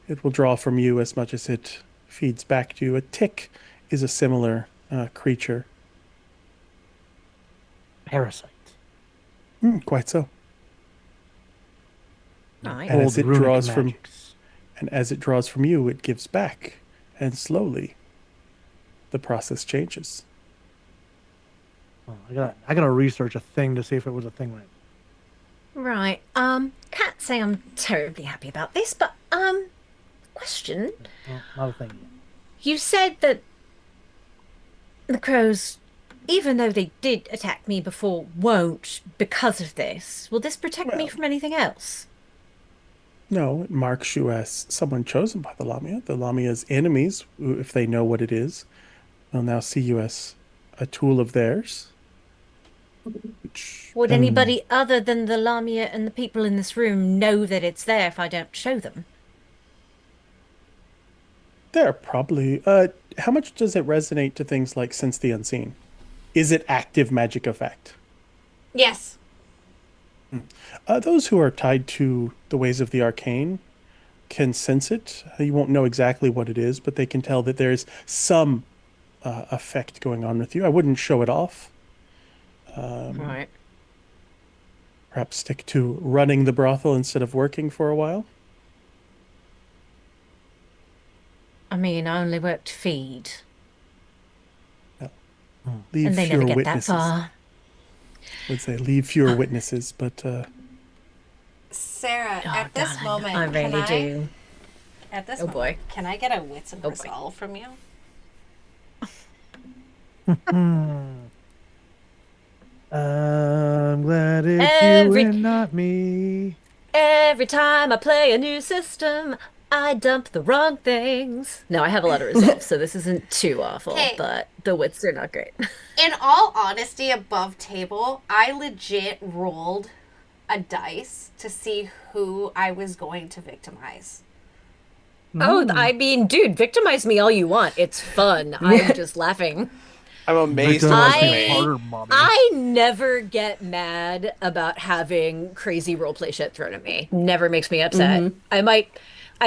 It will draw from you as much as it feeds back to you. A tick is a similar creature. Parasite. Quite so. Right. And as it runic draws magics. as it draws from you, it gives back, and slowly, the process changes. Oh, I gotta research a thing to see if it was a thing right. Right. Can't say I'm terribly happy about this, but question. Well, not a thing yet. You said that the crows, even though they did attack me before, won't because of this. Will this protect me Well- from anything else? No, it marks you as someone chosen by the Lamia. The Lamia's enemies, if they know what it is, will now see you as a tool of theirs. Which, Would anybody other than the Lamia and the people in this room know that it's there if I don't show them? they're probably... how much does it resonate to things like Sense the Unseen? Is it active magic effect? Yes. Those who are tied to the ways of the arcane can sense it. You won't know exactly what it is, but they can tell that there's some effect going on with you. I wouldn't show it off. Right. Perhaps stick to running the brothel instead of working for a while. I mean, I only work to feed, Leave and they fewer never get witnesses. that far. I would say leave fewer witnesses, but Sarah, Oh, at this darling, moment, I really do. At this Oh, moment, boy. can I get a wits and Oh, boy. resolve from you? I'm glad it's Every- you and not me. Every time I play a new system, I dump the wrong things. No, I have a lot of resolve, so this isn't too awful, Okay. but the wits are not great. In all honesty, above table, I legit rolled a dice to see who I was going to victimize. Oh, I mean, dude, victimize me all you want. It's fun. I'm just laughing. I'm amazed it Victim wasn't I- me. harder, mommy. I never get mad about having crazy roleplay shit thrown at me. Never makes me upset. I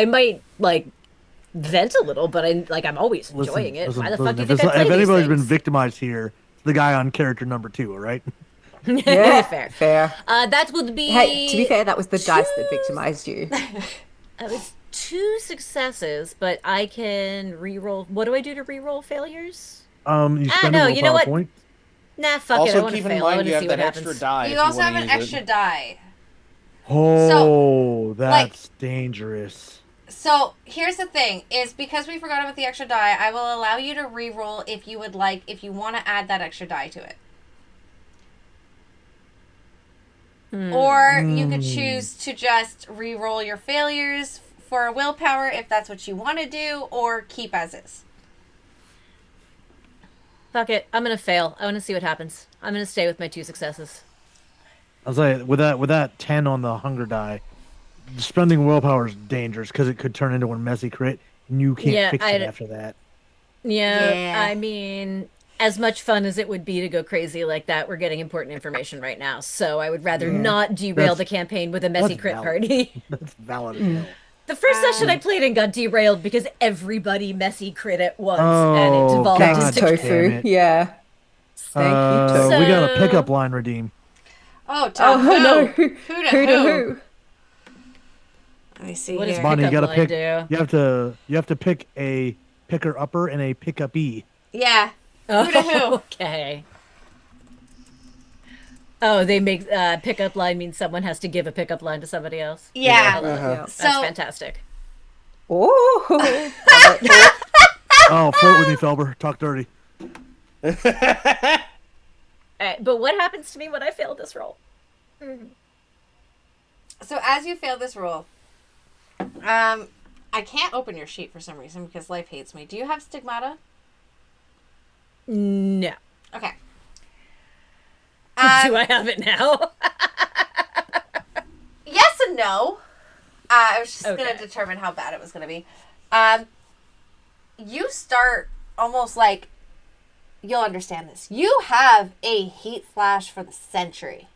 might like vent a little, but I'm always enjoying it. Why the fuck do you think I play if these anybody's been things? victimized here, it's the guy on character number 2, all right? Yeah, Fair. fair. That would be. Hey, to be fair, that was the dice that victimized you. It was 2 successes, but I can re-roll. What do I do to re-roll failures? You spend no, a you know what? PowerPoint. Nah, fuck it. I Also, want to keep in fail. I mind want you to have see that what extra happens. die. You if also wanna have an use extra it. die. Oh, that's dangerous. So here's the thing: is because we forgot about the extra die, I will allow you to re-roll if you would like, if you want to add that extra die to it. Or you could choose to just re-roll your failures for a willpower if that's what you want to do, or keep as is. Fuck it. I'm gonna fail. I want to see what happens. I'm gonna stay with my 2 successes. I'll say with that 10 on the hunger die, spending willpower is dangerous because it could turn into a messy crit, and you can't Yeah, fix I it d- after that. Yeah, I mean, as much fun as it would be to go crazy like that, we're getting important information right now. So I would rather not derail That's- the campaign with a messy that's crit valid. party. That's valid as hell. The first session I played in got derailed because everybody messy crit at once, and it Oh, devolved God. Thanks, into Damn Tofu. it. Yeah. Thank you, Tofu. We got a So- pickup line redeem. Oh, Oh, who? no. Who to who? Let me see What is here. Bonnie, you pickup gotta line pick. do? You have to pick a picker upper and a pickup E. Yeah. Who to who? Okay. Oh, they make pickup line means someone has to give a pickup line to somebody else. Yeah. Yeah. That's So fantastic. Oh. Oh, flirt with me, Felber. Talk dirty. But what happens to me when I fail this roll? So as you fail this roll, I can't open your sheet for some reason because life hates me. Do you have stigmata? No. Okay. It's Do I have it now? Yes and no. I was just going Okay. to determine how bad it was going to be. You start almost like, you'll understand this. You have a heat flash for the century.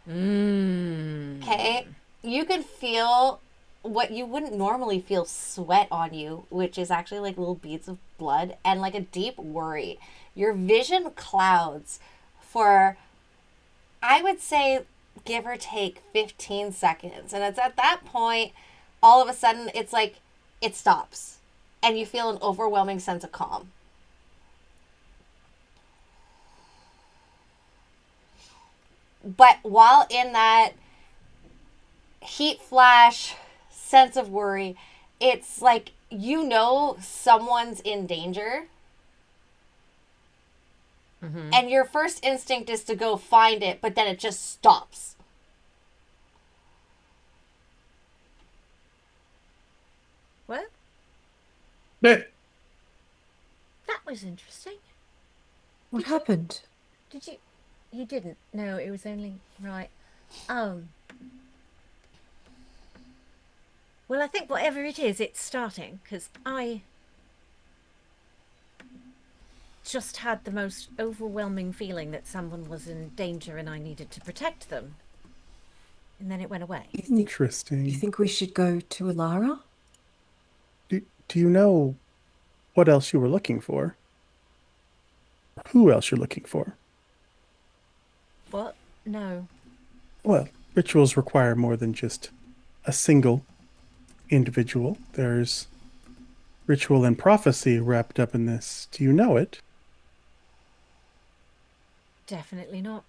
Okay? You can feel what you wouldn't normally feel, sweat on you, which is actually like little beads of blood, and like a deep worry. Your vision clouds for, I would say, give or take 15 seconds. And it's at that point, all of a sudden, it's like it stops. And you feel an overwhelming sense of calm. But while in that heat flash sense of worry, it's like you know someone's in danger. And your first instinct is to go find it, but then it just stops. What? Eh, That was interesting. What happened? Did you? You didn't. No, it was only right. Well, I think whatever it is, it's starting because I just had the most overwhelming feeling that someone was in danger and I needed to protect them. And then it went away. Interesting. You think we should go to Alara? Do you know what else you were looking for? Who else you're looking for? What? No. Well, rituals require more than just a single individual. There's ritual and prophecy wrapped up in this. Do you know it? Definitely not.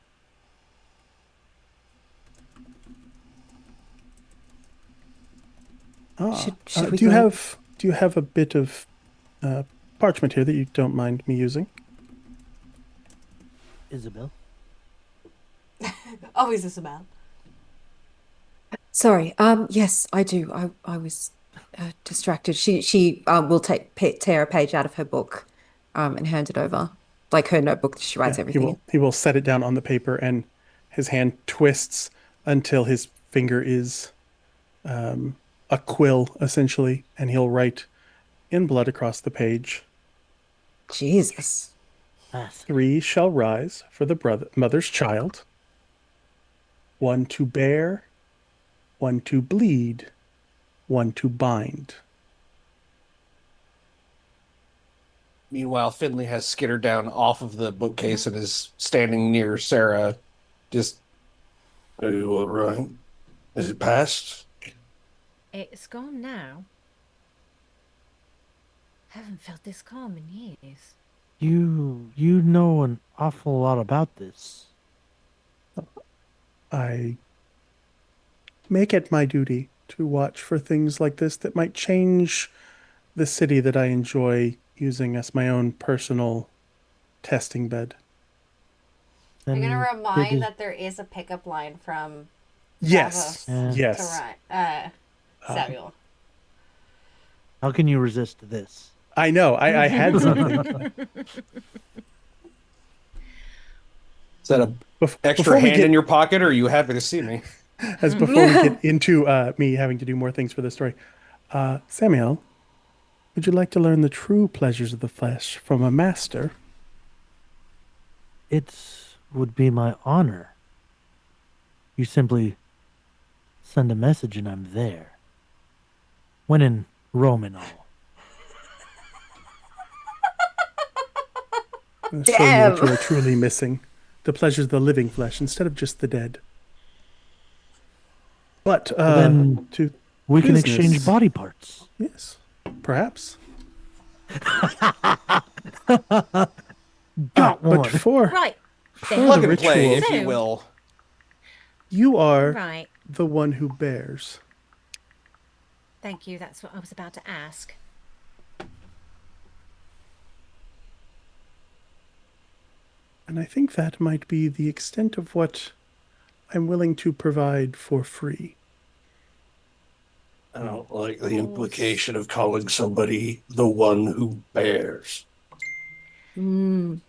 Should we do you go? have a bit of parchment here that you don't mind me using? Isabel. Always this amount. Sorry. Yes, I do. I was distracted. She will tear a page out of her book, and hand it over, like her notebook that she writes Yeah, everything in. he will set it down on the paper, and his hand twists until his finger is a quill, essentially, and he'll write in blood across the page. Jesus. 3 shall rise for the mother's child. 1 to bear, 1 to bleed, 1 to bind. Meanwhile, Finley has skittered down off of the bookcase and is standing near Sarah, just Are you all right? Is it past? It's gone now. Haven't felt this calm in years. You know an awful lot about this. I make it my duty to watch for things like this that might change the city that I enjoy using as my own personal testing bed. I'm going to Then remind did- that there is a pickup line from Yes. Davos Yes. to Samuel. How can you resist this? I know. I had something. is that a extra Before we hand get- in your pocket, or are you happy to see me? As before we get into me having to do more things for the story, Samuel, would you like to learn the true pleasures of the flesh from a master? It would be my honor. You simply send a message and I'm there. When in Rome and all. I'll show you what you are truly missing. The pleasures of the living flesh instead of just the dead. But Then to we can business. exchange body parts. Yes, perhaps. Got one. But for Right. Plug the and play, ritual, if you will. you are Right. the one who bears. Thank you. That's what I was about to ask. And I think that might be the extent of what I'm willing to provide for free. I don't like the implication of calling somebody the one who bears. Mm.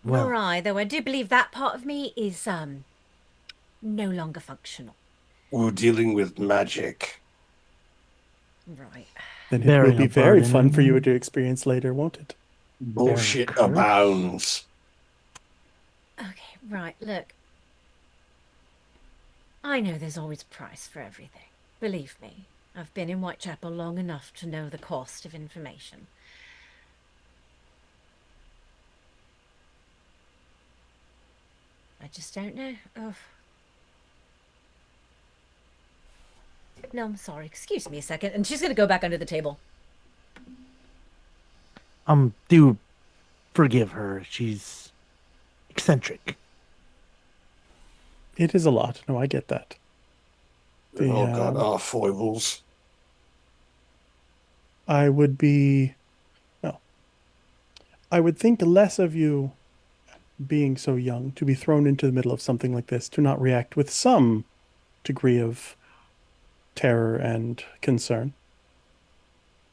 Well, Nor I, though I do believe that part of me is no longer functional. We're dealing with magic. Right. Then it will bearing be a very burden fun for you and to experience later, won't it? Bullshit curse. abounds. Okay, right, look. I know there's always a price for everything. Believe me, I've been in Whitechapel long enough to know the cost of information. I just don't know. Oh. No, I'm sorry. Excuse me a second. And she's going to go back under the table. do forgive her. She's eccentric. It is a lot. No, I get that. We've all got our foibles. I would be, well, I would think less of you being so young to be thrown into the middle of something like this, to not react with some degree of terror and concern.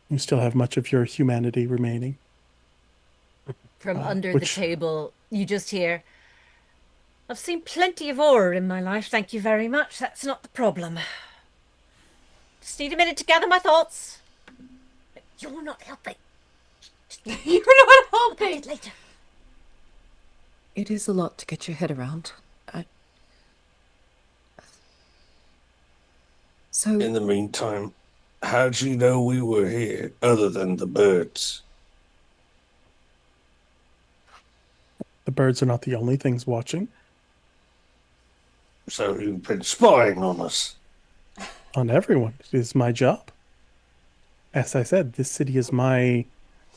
You still have much of your humanity remaining. From under which- the table, you just hear, I've seen plenty of horror in my life, thank you very much. That's not the problem. Just need a minute to gather my thoughts. You're not helping. You're not helping. Later. It is a lot to get your head around. So, In the meantime, how'd you know we were here, other than the birds? The birds are not the only things watching. So you've been spying on us. On everyone. It is my job. As I said, this city is my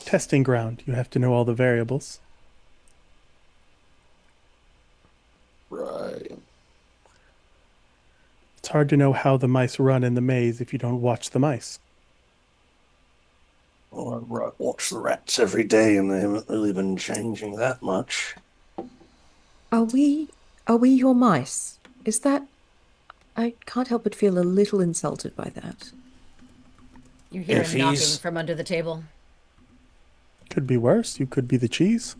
testing ground. You have to know all the variables. Right. It's hard to know how the mice run in the maze if you don't watch the mice. Well, I watch the rats every day, and they haven't really been changing that much. are we your mice? Is that? I can't help but feel a little insulted by that. You hear If him knocking he's- from under the table. Could be worse. You could be the cheese.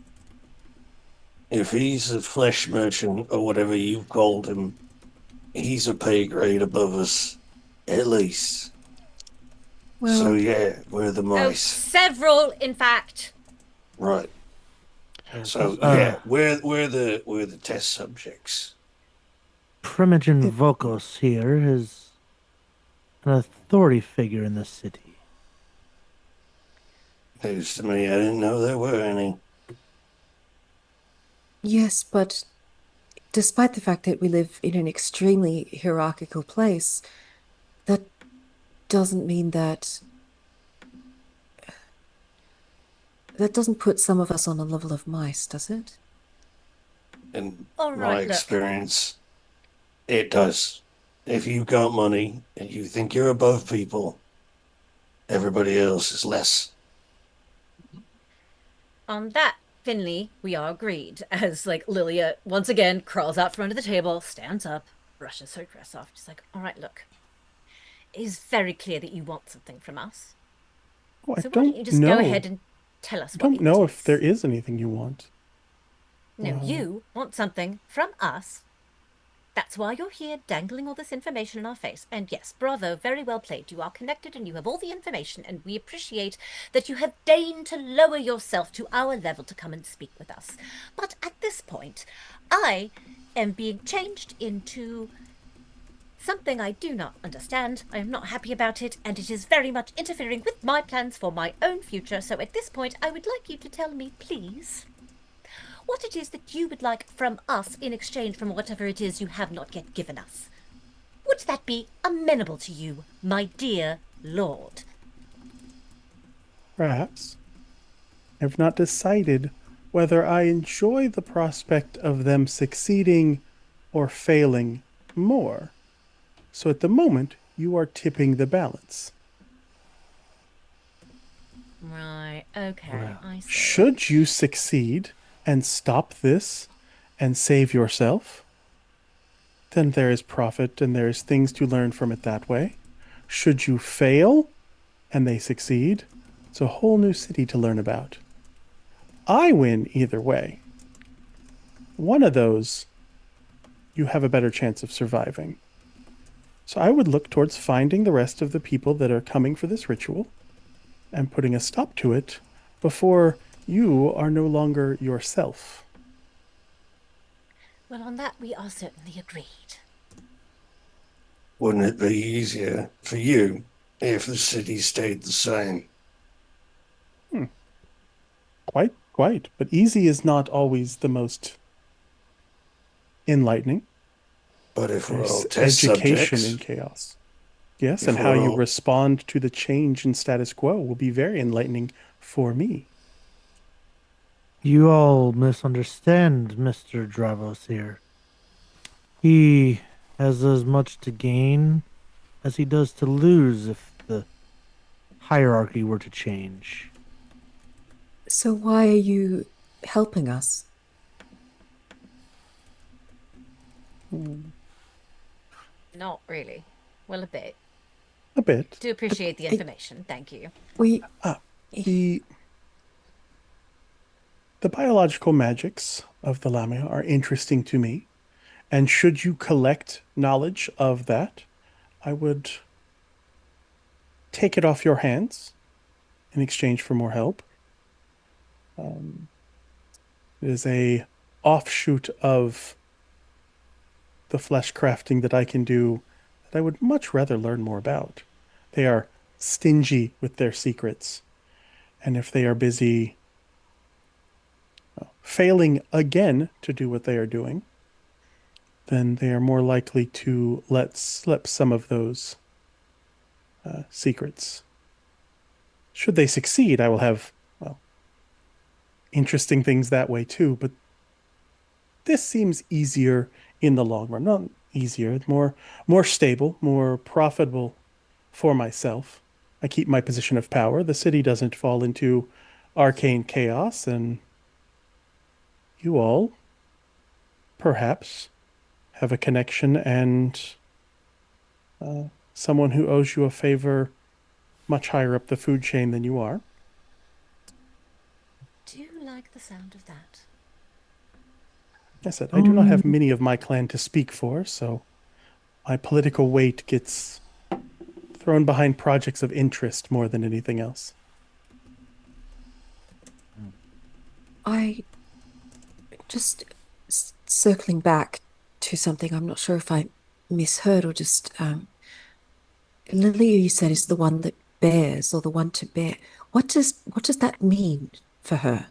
If he's a flesh merchant, or whatever you called him, he's a pay grade above us, at least. Well, So yeah, we're the Oh, mice. several, in fact. Right. So yeah, we're the test subjects. Primogen Vokos here is an authority figure in the city. News to me, I didn't know there were any. yes, but despite the fact that we live in an extremely hierarchical place, that doesn't mean that doesn't put some of us on a level of mice, does it? In All my right, look. experience, it does. If you've got money and you think you're above people, everybody else is less. On that, Finley, we are agreed. As, like, Lilia, once again, crawls out from under the table, stands up, brushes her dress off. She's like, all right, look. It is very clear that you want something from us. Oh, I So why don't don't you just know. go ahead and tell us I what don't know it if there is. is anything you want. No, you want something from us. That's why you're here dangling all this information in our face. And yes, bravo, very well played. You are connected and you have all the information, and we appreciate that you have deigned to lower yourself to our level to come and speak with us. But at this point, I am being changed into something I do not understand. I am not happy about it, and it is very much interfering with my plans for my own future. So at this point, I would like you to tell me, please, what it is that you would like from us in exchange from whatever it is you have not yet given us. Would that be amenable to you, my dear lord? Perhaps. I've not decided whether I enjoy the prospect of them succeeding or failing more. So at the moment, you are tipping the balance. Right, okay, I see. Should you succeed and stop this and save yourself, then there is profit and there is things to learn from it that way. Should you fail and they succeed, it's a whole new city to learn about. I win either way. one of those, you have a better chance of surviving. So I would look towards finding the rest of the people that are coming for this ritual and putting a stop to it before you are no longer yourself. Well, on that we are certainly agreed. Wouldn't it be easier for you if the city stayed the same? Quite. But easy is not always the most enlightening. But if we're all There's test education subjects, in chaos. Yes, If and how we're you all- respond to the change in status quo will be very enlightening for me. You all misunderstand Mr. Dravos here. He has as much to gain as he does to lose if the hierarchy were to change. So why are you helping us? Not really. Well, a bit. A bit. Do appreciate the information. Thank you. We The biological magics of the Lamia are interesting to me. And should you collect knowledge of that, I would take it off your hands in exchange for more help. It is a offshoot of the flesh crafting that I can do that I would much rather learn more about. They are stingy with their secrets. And if they are busy failing again to do what they are doing, then they are more likely to let slip some of those secrets. Should they succeed, I will have, well, interesting things that way too, but this seems easier in the long run. Not easier, more stable, more profitable for myself. I keep my position of power. The city doesn't fall into arcane chaos, and you all, perhaps, have a connection and someone who owes you a favor much higher up the food chain than you are. Do you like the sound of that? I said, I do not have many of my clan to speak for, so my political weight gets thrown behind projects of interest more than anything else. I just circling back to something. I'm not sure if I misheard or just Lily, you said, is the one that bears or the one to bear. What does that mean for her?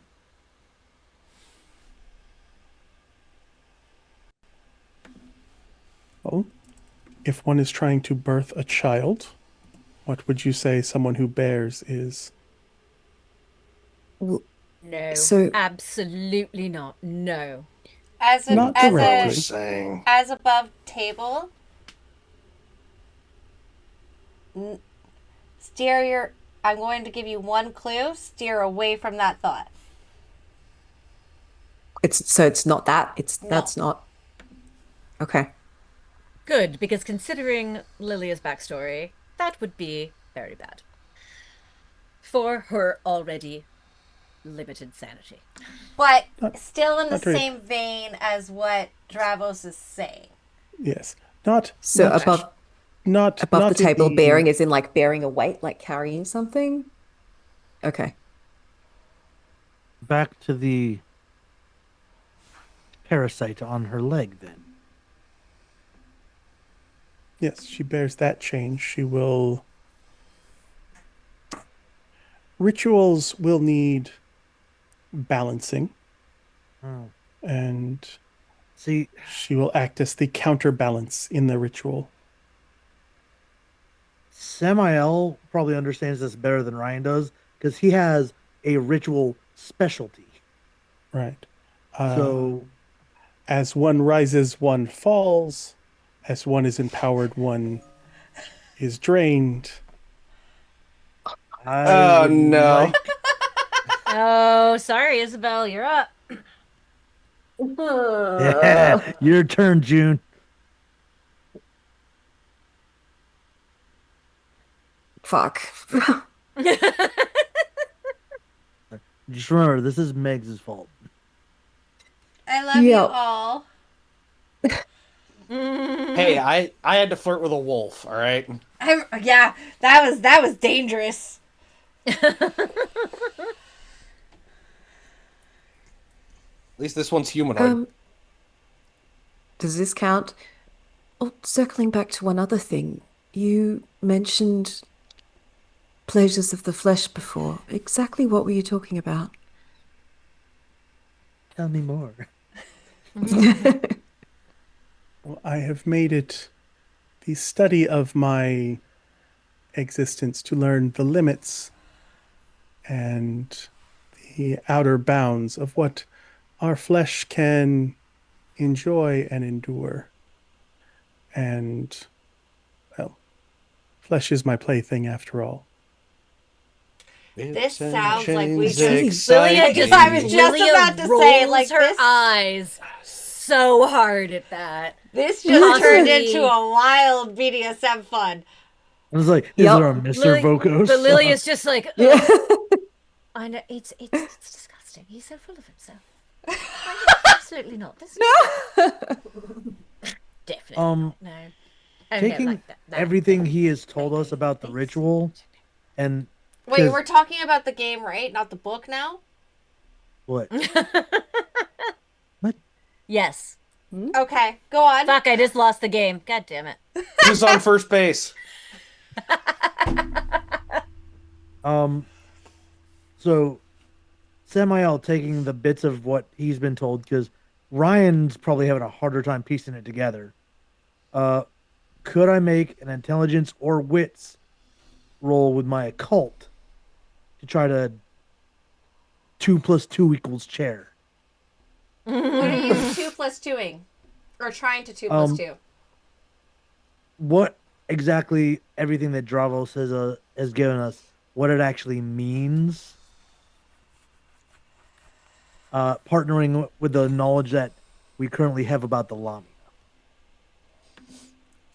Well, if one is trying to birth a child, what would you say someone who bears is? Well, No. So- absolutely not. No. As a, Not as directly. a saying as above table, steer your. I'm going to give you one clue. Steer away from that thought. It's not that. No. That's not. Okay. Good, because considering Lilia's backstory, that would be very bad. For her already limited sanity. But Not- still in the not really. same vein as what Dravos is saying. Yes, not So not, above not above not the in table, bearing is in like bearing a weight, like carrying something. Okay. Back to the parasite on her leg, then. Yes, she bears that change. She will. Rituals will need balancing, Oh. and See, she will act as the counterbalance in the ritual. Samael probably understands this better than Ryan does because he has a ritual specialty. Right. So As one rises, one falls. As one is empowered, one is drained. I Oh, would no. like Oh, sorry, Isabel, you're up. Yeah, your turn, June. Fuck. Just remember, this is Meg's fault. I love you Yep. all. Hey, I had to flirt with a wolf. All right. Yeah, that was dangerous. At least this one's humanoid. Does this count? Oh, circling back to one other thing, you mentioned pleasures of the flesh before. Exactly what were you talking about? Tell me more. Well, I have made it the study of my existence to learn the limits and the outer bounds of what our flesh can enjoy and endure. And, well, flesh is my plaything after all. This sounds like we It's just- exciting. I was just about to say, rolls like, her this- eyes so hard at that. This just turned Literally. into a wild BDSM fun. I was like, is Yep. there a Mr. Vocos? But Lily is just like, Yeah. I know it's disgusting. He's so full of himself. Absolutely not. That's definitely no. Oh, taking no, like that. No. everything he has told us about the ritual, and Wait, 'cause- we're talking about the game, right? Not the book now? what? Yes. Okay, go on. Fuck! I just lost the game. God damn it. Who's on first base? So Samael taking the bits of what he's been told, because Ryan's probably having a harder time piecing it together. Could I make an intelligence or wits roll with my occult to try to 2 + 2 = chair? What are you 2 + 2ing? Or trying to 2 + 2? What exactly everything that Dravos has given us, what it actually means? Partnering with the knowledge that we currently have about the Lamia.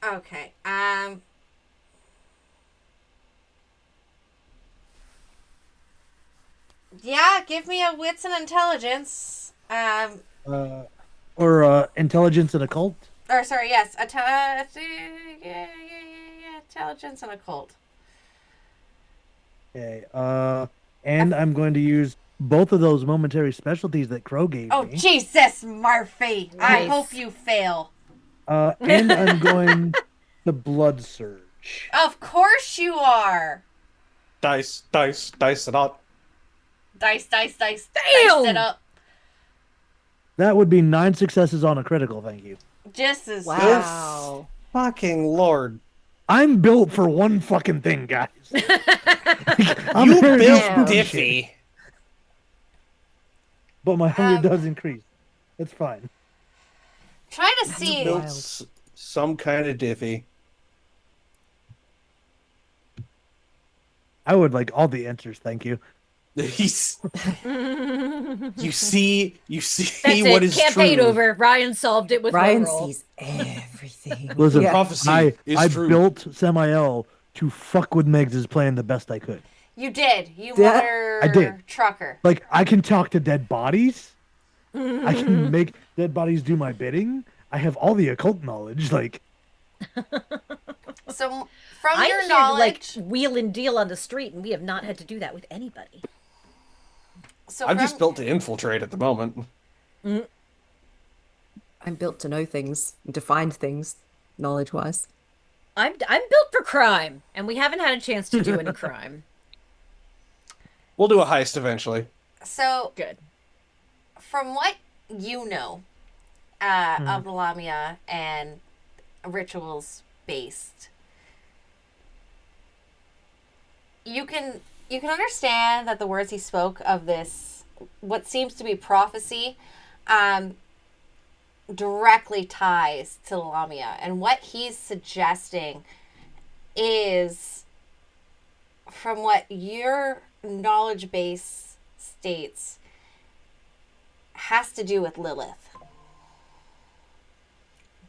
Okay. Yeah, give me a wits and intelligence. Or intelligence and occult. Or sorry, yes, intelligence and occult. Okay. And I'm going to use both of those momentary specialties that Crow gave Oh, me. Jesus, Murphy! I Nice. hope you fail. And I'm going to blood surge. Of course you are. Dice it up. Dice it Damn! up. That would be 9 successes on a critical, thank you. Just as Wow. Fucking lord. I'm built for one fucking thing, guys. I'm You very built spooky shit, Diffie. but my hunger does increase. It's fine. trying to see. Built some kind of Diffie. I would like all the answers, thank you. He's. You see That's what it. is Campaign true. over. Ryan solved it with Ryan one roll. sees everything. Listen, Yeah. Prophecy is I true. built Samael to fuck with Megs' plan the best I could. You did. You Yeah, mother I did. trucker. Like, I can talk to dead bodies. I can make dead bodies do my bidding. I have all the occult knowledge. Like, So, from I'm your here to like knowledge, wheel and deal on the street, and we have not had to do that with anybody. so I'm from, just built to infiltrate at the moment. I'm built to know things, to find things, knowledge-wise. I'm built for crime, and we haven't had a chance to do any crime. We'll do a heist eventually. So, Good. from what you know of the Lamia and rituals based, you can understand that the words he spoke of this, what seems to be prophecy, directly ties to the Lamia, and what he's suggesting is, from what your knowledge base states, has to do with Lilith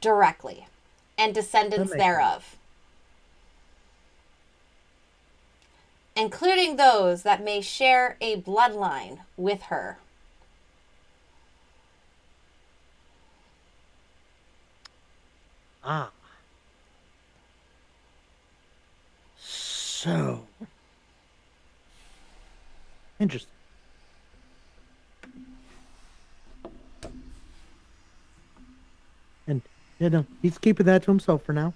directly and descendants That makes thereof, including those that may share a bloodline with her. Ah. So interesting. And yeah, no, he's keeping that to himself for now.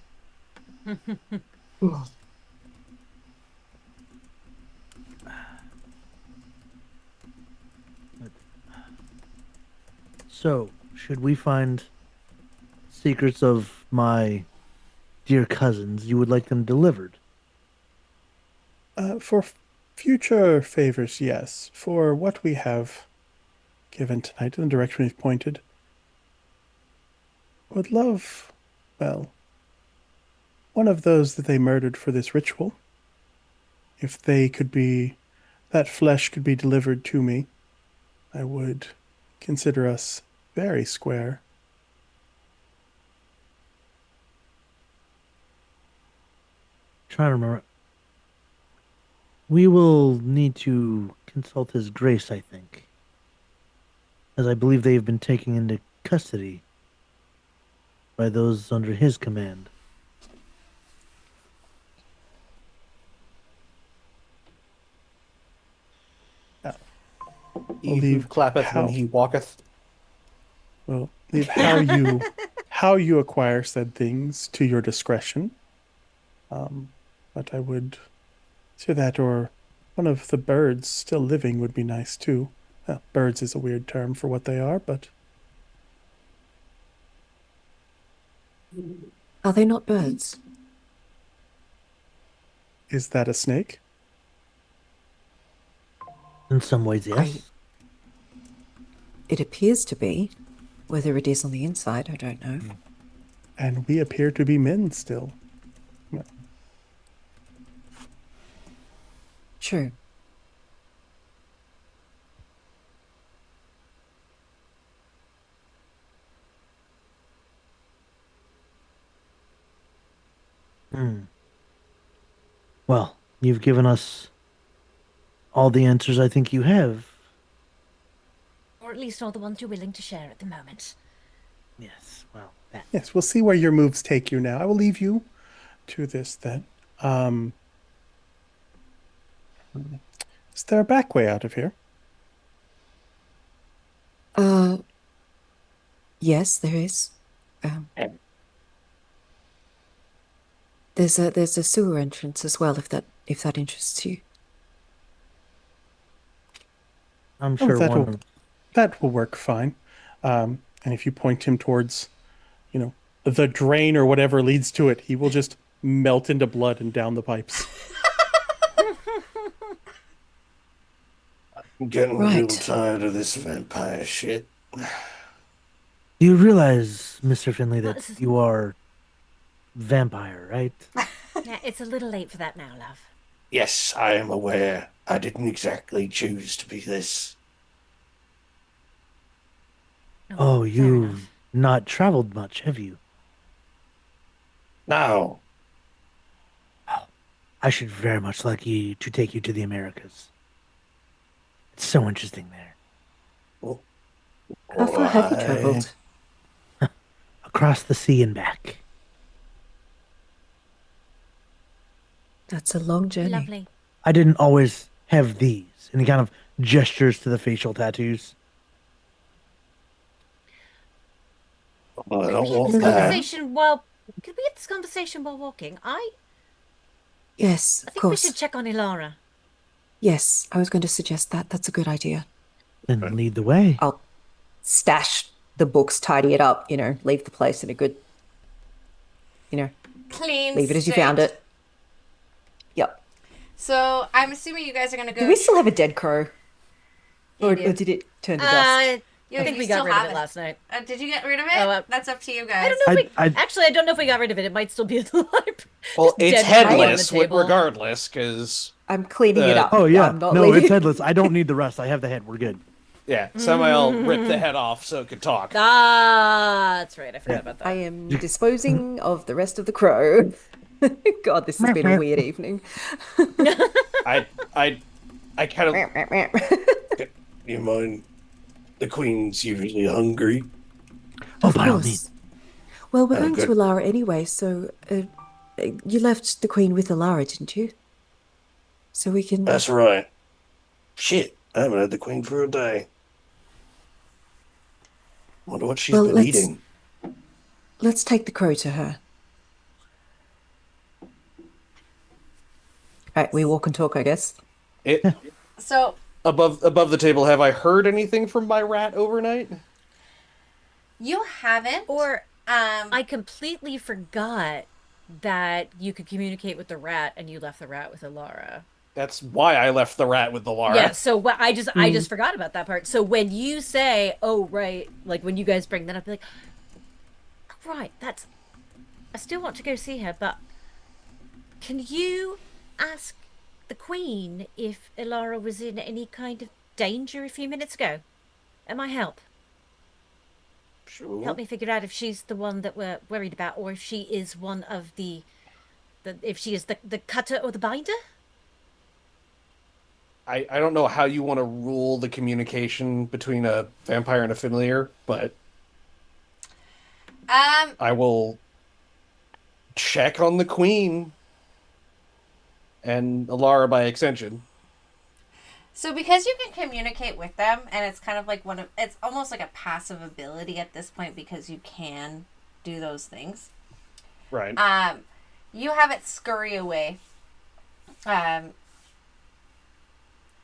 So, should we find secrets of my dear cousins, you would like them delivered? For future favors, yes. For what we have given tonight and the direction we've pointed, would love, well, one of those that they murdered for this ritual. If they could be, that flesh could be delivered to me, I would consider us very square. Trying to remember. We will need to consult His Grace, I think, as I believe they have been taken into custody by those under his command. He who leave clappeth how- when he walketh. Well, leave how you acquire said things to your discretion. But I would say that, or one of the birds still living would be nice too. Birds is a weird term for what they are, but Are they not birds? is that a snake? In some ways, yes. It appears to be. Whether it is on the inside, I don't know. And we appear to be men still. True. Well, you've given us all the answers I think you have. Or at least all the ones you're willing to share at the moment. Yes, well, that. Yes, we'll see where your moves take you now. I will leave you to this then. Is there a back way out of here? Yes, there is. There's a sewer entrance as well, if that interests you. I'm sure that one will of that will work fine. And if you point him towards, the drain or whatever leads to it, he will just melt into blood and down the pipes. I'm getting real Right. tired of this vampire shit. Do you realize, Mr. Finley, that this is- you are vampire, right? Yeah, it's a little late for that now, love. Yes, I am aware. I didn't exactly choose to be this. No, Oh, fair you've enough. not traveled much, have you? Now, I should very much like you to take you to the Americas. It's so interesting there. How far have you why- traveled? Across the sea and back. That's a long journey. Lovely. I didn't always have these. And he kind of gestures to the facial tattoos. Well, I Could don't we get want this that. conversation while... Could we get this conversation while walking? I Yes, of think we course. should check on Ilara. Yes, I was going to suggest that. That's a good idea. Then lead the way. I'll stash the books, tidy it up, leave the place in a good, Clean. leave it as you state. found it. Yep. So I'm assuming you guys are gonna go. Do we still have a dead crow? You Or do. did it turn to dust? I You think you we got still rid of have it last night. Did you get rid of it? Oh, That's up to you guys. I don't know if I- Actually, I don't know if we got rid of it. It might still be alive. Well, Just it's dead body on the headless, table. regardless, because I'm cleaning it up. Oh, yeah. I'm not No, leaving. it's headless. I don't need the rest. I have the head. We're good. yeah, Samael ripped the head off so it could talk. Ah, that's right. I forgot about that. I am disposing of the rest of the crow. God, this has been a weird evening. I kind of You mind? The queen's usually hungry. Oh, Of by all course. means. Well, we're Oh, going good. to Alara anyway, so you left the Queen with Alara, didn't you? So we can. That's right. Shit, I haven't had the queen for a day. Wonder what she's Well, been eating. let's take the crow to her. Right, we walk and talk, I guess. It So above the table. Have I heard anything from my rat overnight? you haven't, Or um, I completely forgot that you could communicate with the rat and you left the rat with Alara. That's why I left the rat with the Lara. Yeah, so I just forgot about that part. So when you say, "Oh, right," like when you guys bring that up, like, right, that's. I still want to go see her, but can you ask the Queen if Ilara was in any kind of danger a few minutes ago? It might help. Sure. Help me figure out if she's the one that we're worried about, or if she is one of if she is the cutter or the binder. I don't know how you want to rule the communication between a vampire and a familiar, but I will check on the queen and Alara by extension. so because you can communicate with them, and it's kind of like it's almost like a passive ability at this point because you can do those things. Right. You have it scurry away.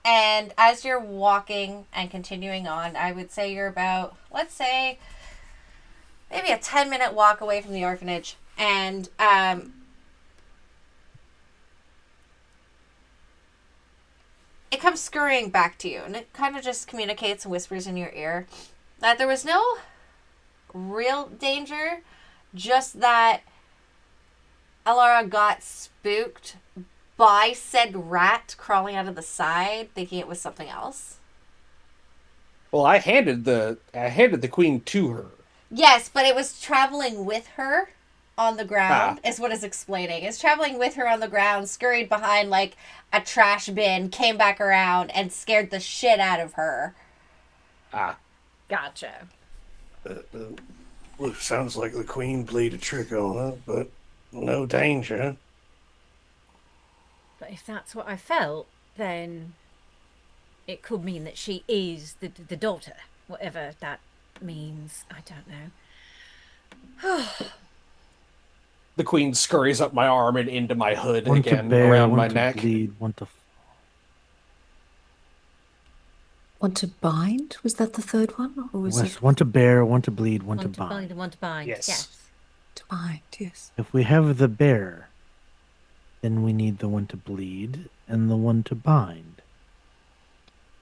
And as you're walking and continuing on, I would say you're about, let's say, maybe a 10-minute walk away from the orphanage. And it comes scurrying back to you. And it kind of just communicates and whispers in your ear that there was no real danger, just that Alara got spooked by said rat crawling out of the side, thinking it was something else. Well, I handed the queen to her. Yes, but it was traveling with her on the ground, is what it's explaining. It's traveling with her on the ground, scurried behind like a trash bin, came back around, and scared the shit out of her. Gotcha. Well, sounds like the queen played a trick on her, but no danger. But if that's what I felt, then it could mean that she is the daughter, whatever that means. I don't know. The queen scurries up my arm and into my hood One to again, bear, around one my to neck. bleed, one to. Want to bind? Was that the third one? Or was it One to bear, one to bleed, one to One to bind bind. and one to bind. Yes. to bind? Yes. If we have the bear, then we need the one to bleed and the one to bind.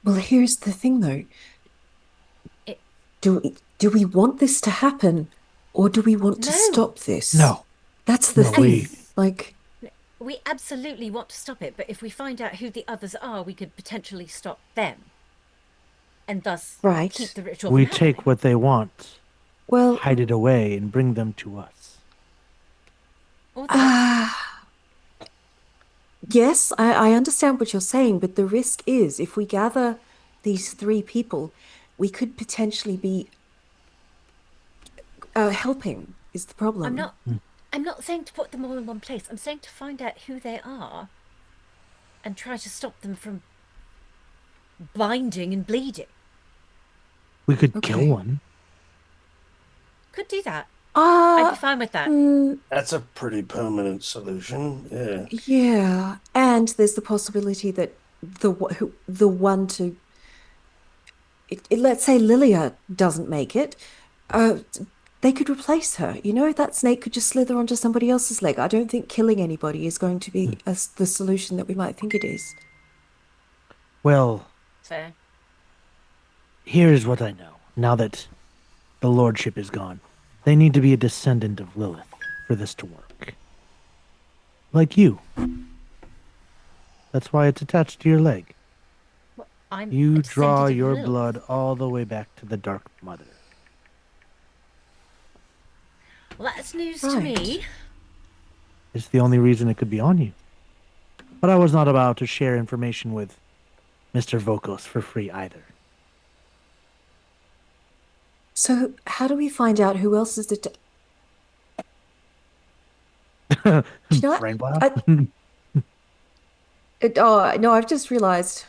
Well, here's the thing, though. Do we want this to happen, or do we want to No. stop this? No. That's the No, thing. we- Like, We absolutely want to stop it, but if we find out who the others are, we could potentially stop them. And thus Right. keep the ritual We from take happening. what they want, well, hide it away, and bring them to us. Or that. yes, I understand what you're saying, but the risk is if we gather these three people, we could potentially be helping, is the problem. I'm not saying to put them all in one place. I'm saying to find out who they are and try to stop them from binding and bleeding. We could Okay. kill one. Could do that. I'd Uh, be fine with that. That's a pretty permanent solution. Yeah. yeah, and there's the possibility that the one to let's say Lilia doesn't make it, they could replace her. You know, that snake could just slither onto somebody else's leg. I don't think killing anybody is going to be the solution that we might think it is. Well, Fair. here's what I know. Now that the lordship is gone, they need to be a descendant of Lilith for this to work. Like you. That's why it's attached to your leg. Well, I'm You a draw descendant of your Lilith. blood all the way back to the Dark Mother. Well, that's news to me. Right. It's the only reason it could be on you. But I was not about to share information with Mr. Vokos for free either. So how do we find out who else is Do you know what? Brain blast. Oh no, I've just realized.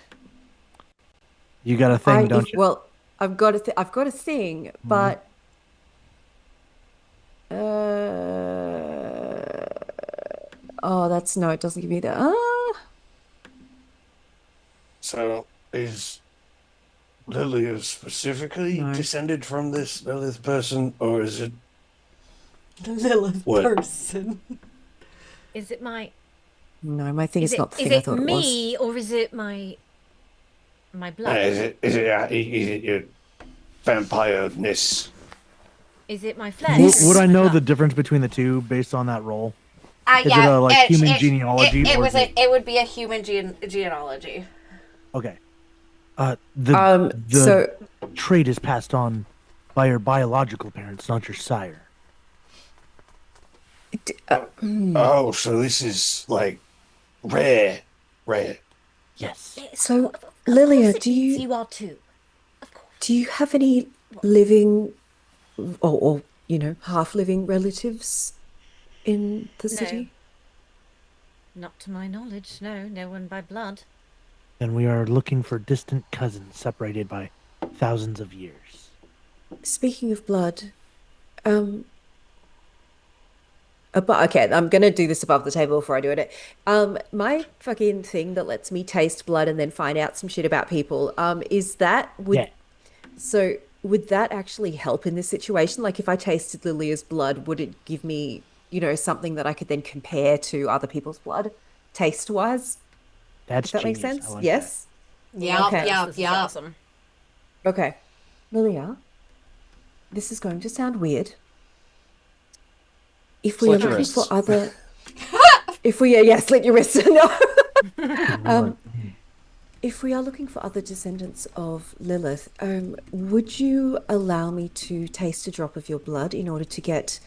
You got a thing, don't you? Well, I've got a thing, but oh, that's no, it doesn't give me that. So is Lilia specifically No. descended from this Lilith person, or is it Lilith What? person. Is it my? No, my thing Is is it? not the Is thing I it thought it was. me or is it my blood? is it your vampire-ness? Is it my flesh? or is Would it I my know blood? the difference between the two based on that role? Is Yeah, it a like human genealogy? It or was is it... it would be a human genealogy. Okay. The So trait is passed on by your biological parents, not your sire. Oh, so this is like rare. Yes. So, Of course Lilia, it is, you are too. Of course. do you have any living or half-living relatives in the No. city? Not to my knowledge, no. No one by blood. Then we are looking for distant cousins separated by thousands of years. Speaking of blood, but okay, I'm gonna do this above the table before I do it. My fucking thing that lets me taste blood and then find out some shit about people, Yeah. so would that actually help in this situation? Like if I tasted Lilia's blood, would it give me, something that I could then compare to other people's blood, taste-wise? That's If that makes genius. sense? I like Yes? Yeah, Okay. This is awesome. Okay. Lilia, this is going to sound weird. If we are Slit your looking for wrists. other... slit your wrists. No. that. If we are looking for other descendants of Lilith, would you allow me to taste a drop of your blood in order to get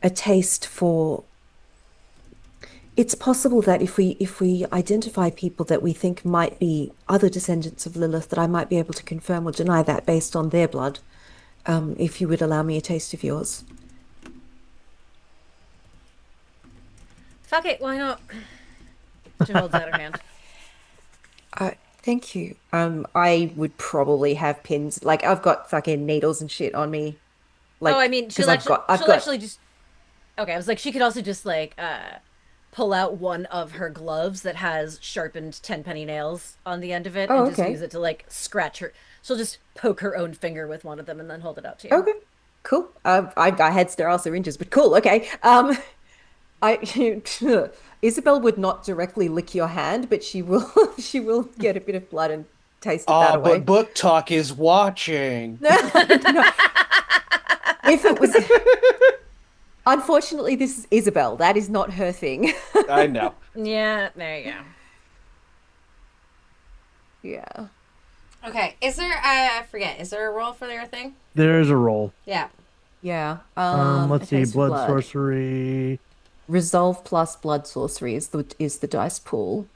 a taste for... It's possible that if we identify people that we think might be other descendants of Lilith, that I might be able to confirm or deny that based on their blood, if you would allow me a taste of yours. Fuck it, why not? She holds out her hand. Thank you. I would probably have pins. Like, I've got fucking needles and shit on me. Like, Oh, I mean, 'cause she'll I've actually, actually just. Okay, I was like, she could also just like pull out one of her gloves that has sharpened tenpenny nails on the end of it, Oh, and just okay. use it to like scratch her. She'll just poke her own finger with one of them and then hold it out to you. Okay, cool. I had sterile syringes, but cool. Okay. Isabel would not directly lick your hand, but she will. She will get a bit of blood and taste it that away. But Book Talk is watching. No. If it was, unfortunately, this is Isabel. That is not her thing. I know. Yeah, there you go. Yeah. Okay, is there I forget, is there a role for their thing? There is a roll. Yeah. Yeah. Let's a see, taste of blood sorcery. Resolve plus blood sorcery is the dice pool.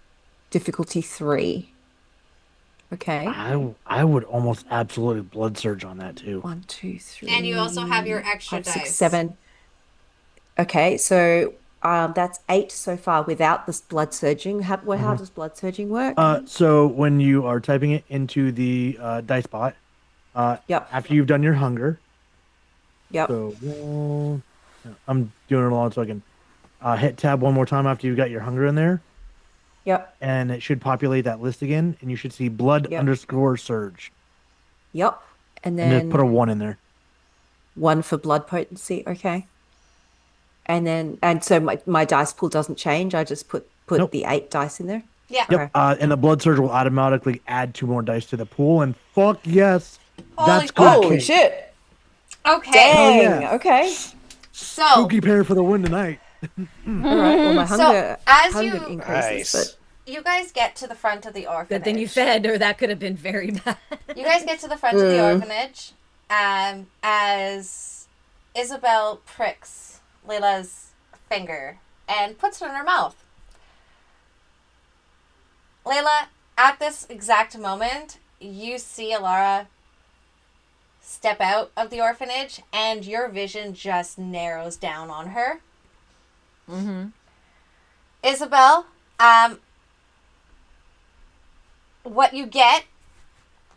Difficulty 3. Okay. I would almost absolutely blood surge on that too. 1, 2, 3. And you also have your extra 5, 6, dice. 7. Okay, so that's 8 so far without this blood surging. How does blood surging work? So when you are typing it into the dice bot, Yep. after you've done your hunger, Yep. so I'm doing it along so I can hit tab one more time after you got your hunger in there, Yep. and it should populate that list again, and you should see blood Yep. underscore surge, Yep. And and then just put a 1 in there. 1 for blood potency. Okay. And so my dice pool doesn't change. I just put Nope. the 8 dice in there. Yeah. Yep. Okay. And the blood surge will automatically add 2 more dice to the pool, and fuck yes, that's good. Holy cake. shit. Okay. Dang. yeah. Okay. So Spooky pair for the win tonight. All right. Well, my So, hunger as hunger you- increases, Nice. you guys get to the front of the orphanage. Good thing you fed, or that could have been very bad. You guys get to the front of the orphanage, as Isabel pricks Layla's finger and puts it in her mouth. Layla, at this exact moment, you see Alara step out of the orphanage, and your vision just narrows down on her. Isabel, what you get,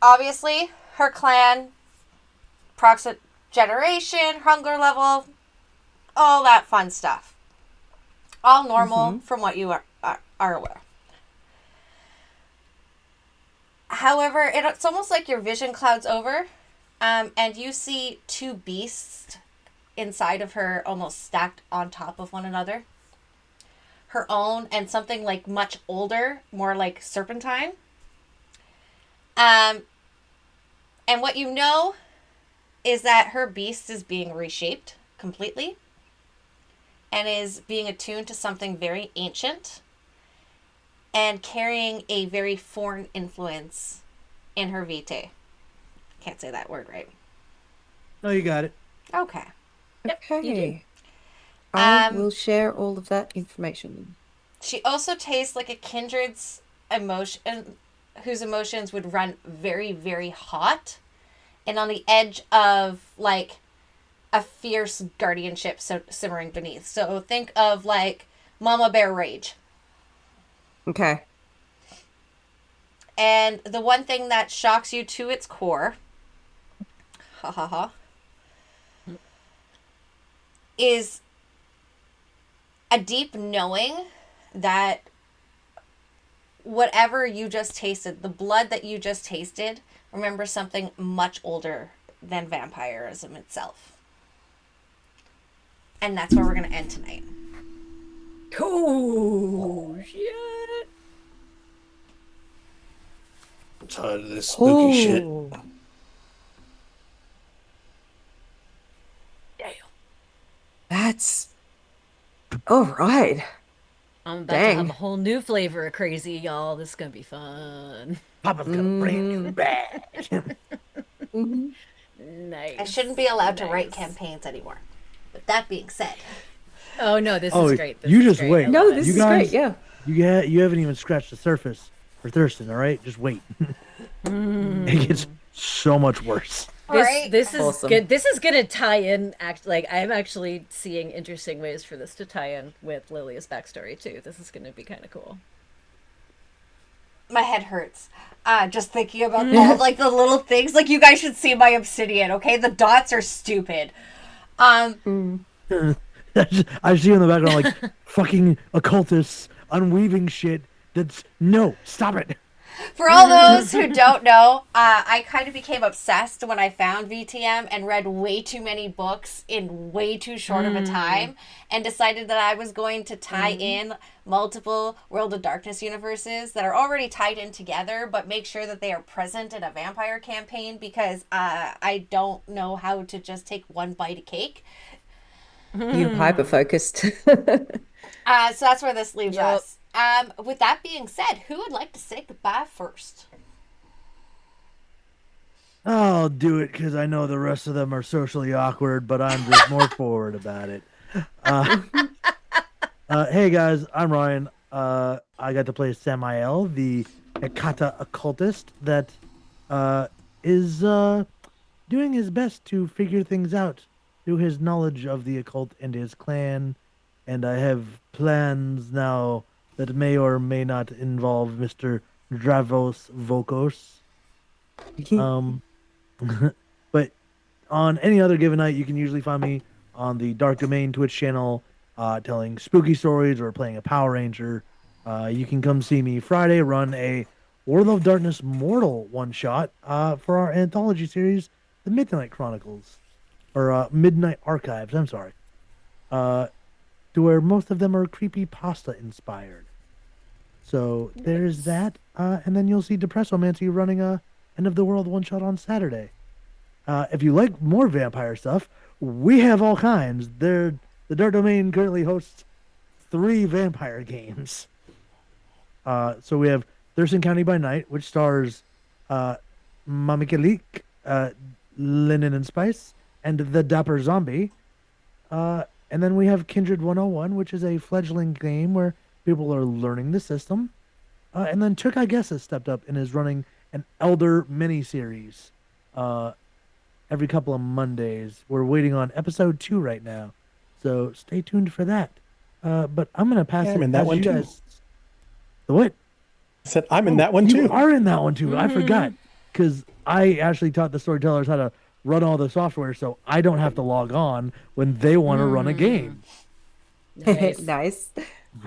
obviously, her clan, proximate generation, hunger level, all that fun stuff. All normal from what you are aware. However, it's almost like your vision clouds over, and you see two beasts inside of her almost stacked on top of one another. Her own and something like much older, more like serpentine. And what you know is that her beast is being reshaped completely and is being attuned to something very ancient and carrying a very foreign influence in her vitae. Can't say that word right. No, you got it. Okay. Okay. I will share all of that information. She also tastes like a kindred's emotion, whose emotions would run very, very hot and on the edge of like a fierce guardianship simmering beneath. So think of like Mama Bear rage. Okay. And the one thing that shocks you to its core, is a deep knowing that whatever you just tasted, the blood that you just tasted, remember something much older than vampirism itself. And that's where we're going to end tonight. Oh, shit. I'm tired of this spooky shit. That's all right. I'm about to have a whole new flavor of crazy, y'all. This is going to be fun. Papa's gonna bring you back. Nice. I shouldn't be allowed to write campaigns anymore. But that being said. Oh, no, this is great. You just wait. No, this you is guys, great, yeah. You haven't even scratched the surface for Thurston, all right? Just wait. It gets so much worse. This is Awesome. good. This is gonna tie in. I'm actually seeing interesting ways for this to tie in with Lilia's backstory too. This is gonna be kind of cool. My head hurts. Just thinking about all like the little things. Like you guys should see my obsidian, okay? The dots are stupid. I see in the background like fucking occultists unweaving shit. No, stop it. For all those who don't know, I kind of became obsessed when I found VTM and read way too many books in way too short of a time and decided that I was going to tie in multiple World of Darkness universes that are already tied in together, but make sure that they are present in a vampire campaign because I don't know how to just take one bite of cake. You hyper-focused. So that's where this leaves us. With that being said, who would like to say goodbye first? I'll do it because I know the rest of them are socially awkward, but I'm just more forward about it. Hey guys, I'm Ryan. I got to play Samael, the Hekata occultist that is doing his best to figure things out through his knowledge of the occult and his clan. And I have plans now that may or may not involve Mr. Dravos Vokos. But on any other given night, you can usually find me on the Dark Domain Twitch channel telling spooky stories or playing a Power Ranger. You can come see me Friday, run a World of Darkness Mortal one-shot for our anthology series, The Midnight Chronicles. Or Midnight Archives, I'm sorry. To where most of them are creepypasta inspired. So there's that, and then you'll see Depressomancy running a End of the World one-shot on Saturday. If you like more vampire stuff, we have all kinds. The Dark Domain currently hosts 3 vampire games. So we have Thurston County by Night, which stars Mamikelik, Linen and Spice, and the Dapper Zombie. And then we have Kindred 101, which is a fledgling game where people are learning the system. And then Took, I Guess, has stepped up and is running an Elder mini-series every couple of Mondays. We're waiting on episode 2 right now. So stay tuned for that. But I'm gonna pass Yeah, it. I'm in that as one you too. guys... The what? I said I'm in that one You too. are in that one too. I forgot because I actually taught the storytellers how to run all the software, so I don't have to log on when they want to run a game. Nice. Nice.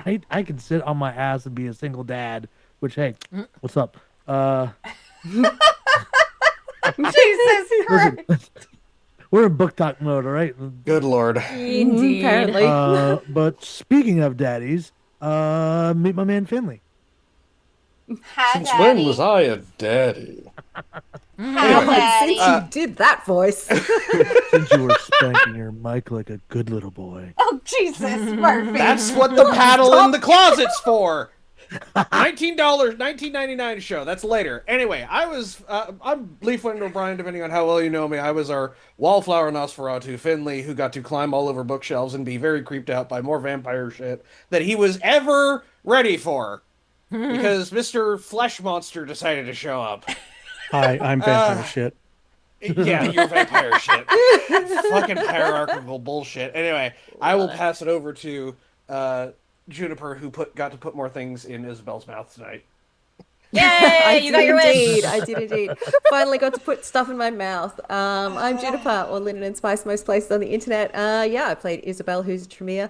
Right? I can sit on my ass and be a single dad. Which, hey, what's up? Jesus Christ. Listen, we're in book talk mode, all right? Good lord. Indeed. Apparently. But speaking of daddies, meet my man Finley. Hi, Since Daddy. when was I a daddy? Hi, Daddy. Since you did that voice. Since you were spanking your mic like a good little boy. Oh, Jesus, Murphy. That's what the paddle in the closet's for. $19, $19.99 show. That's later. Anyway, I'm Leafwind or Brian, depending on how well you know me. I was our wallflower Nosferatu Finley, who got to climb all over bookshelves and be very creeped out by more vampire shit that he was ever ready for. Because Mr. Flesh Monster decided to show up. Hi, I'm vampire shit. Yeah, you're vampire shit. Fucking hierarchical bullshit. Anyway, I will pass it over to Juniper, who got to put more things in Isabel's mouth tonight. Yay! You got your wish. I did indeed. Finally got to put stuff in my mouth. I'm Juniper, or Linen and Spice, most places on the internet. Yeah, I played Isabel, who's a Tremere.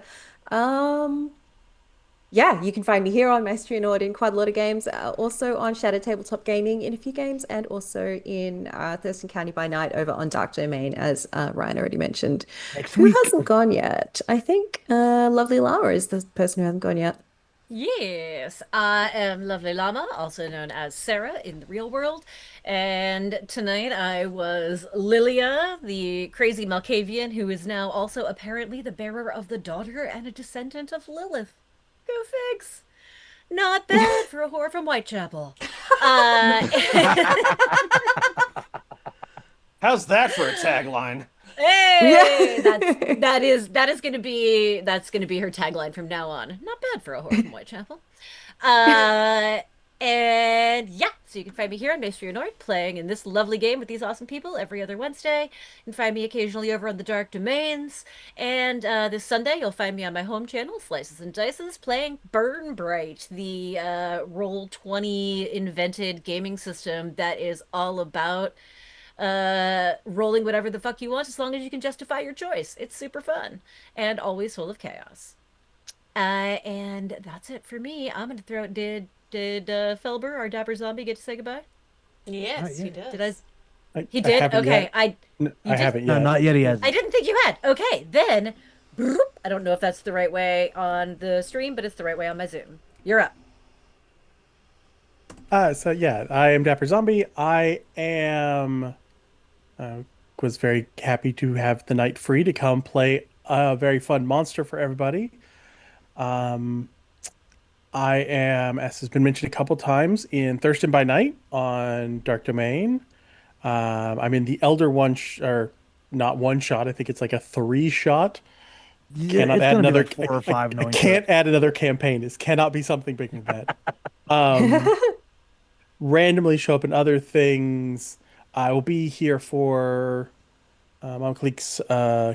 Yeah, you can find me here on Mastery and Order in quite a lot of games, also on Shadow Tabletop Gaming in a few games, and also in Thurston County by Night over on Dark Domain, as Ryan already mentioned. Who hasn't gone yet? I think Lovely Llama is the person who hasn't gone yet. Yes, I am Lovely Llama, also known as Sarah in the real world. And tonight I was Lilia, the crazy Malkavian, who is now also apparently the bearer of the daughter and a descendant of Lilith. Go figs. Not bad for a whore from Whitechapel. How's that for a tagline? Hey, that is gonna be her tagline from now on. Not bad for a whore from Whitechapel. And yeah, so you can find me here on Maestria North playing in this lovely game with these awesome people every other Wednesday. You can find me occasionally over on the Dark Domains. And this Sunday, you'll find me on my home channel, Slices and Dices, playing Burn Bright, the Roll20 invented gaming system that is all about rolling whatever the fuck you want as long as you can justify your choice. It's super fun and always full of chaos. And that's it for me. I'm gonna throw it. Did Felber, our dapper zombie, get to say goodbye? Yes, he does. Did I He did? haven't Okay. yet. I haven't No, yet. not yet. He hasn't. I didn't think you had. Okay, then bloop, I don't know if that's the right way on the stream, but it's the right way on my Zoom. You're up. So yeah, I am Dapper Zombie. I am was very happy to have the night free to come play a very fun monster for everybody. I am, as has been mentioned a couple times, in Thurston by Night on Dark Domain. I'm in the Elder or not one shot. I think it's like a 3-shot. Yeah, Cannot it's add gonna be another. like 4 or 5. I can't add another campaign. This cannot be something bigger than that. Randomly show up in other things. I will be here for Mom Clique's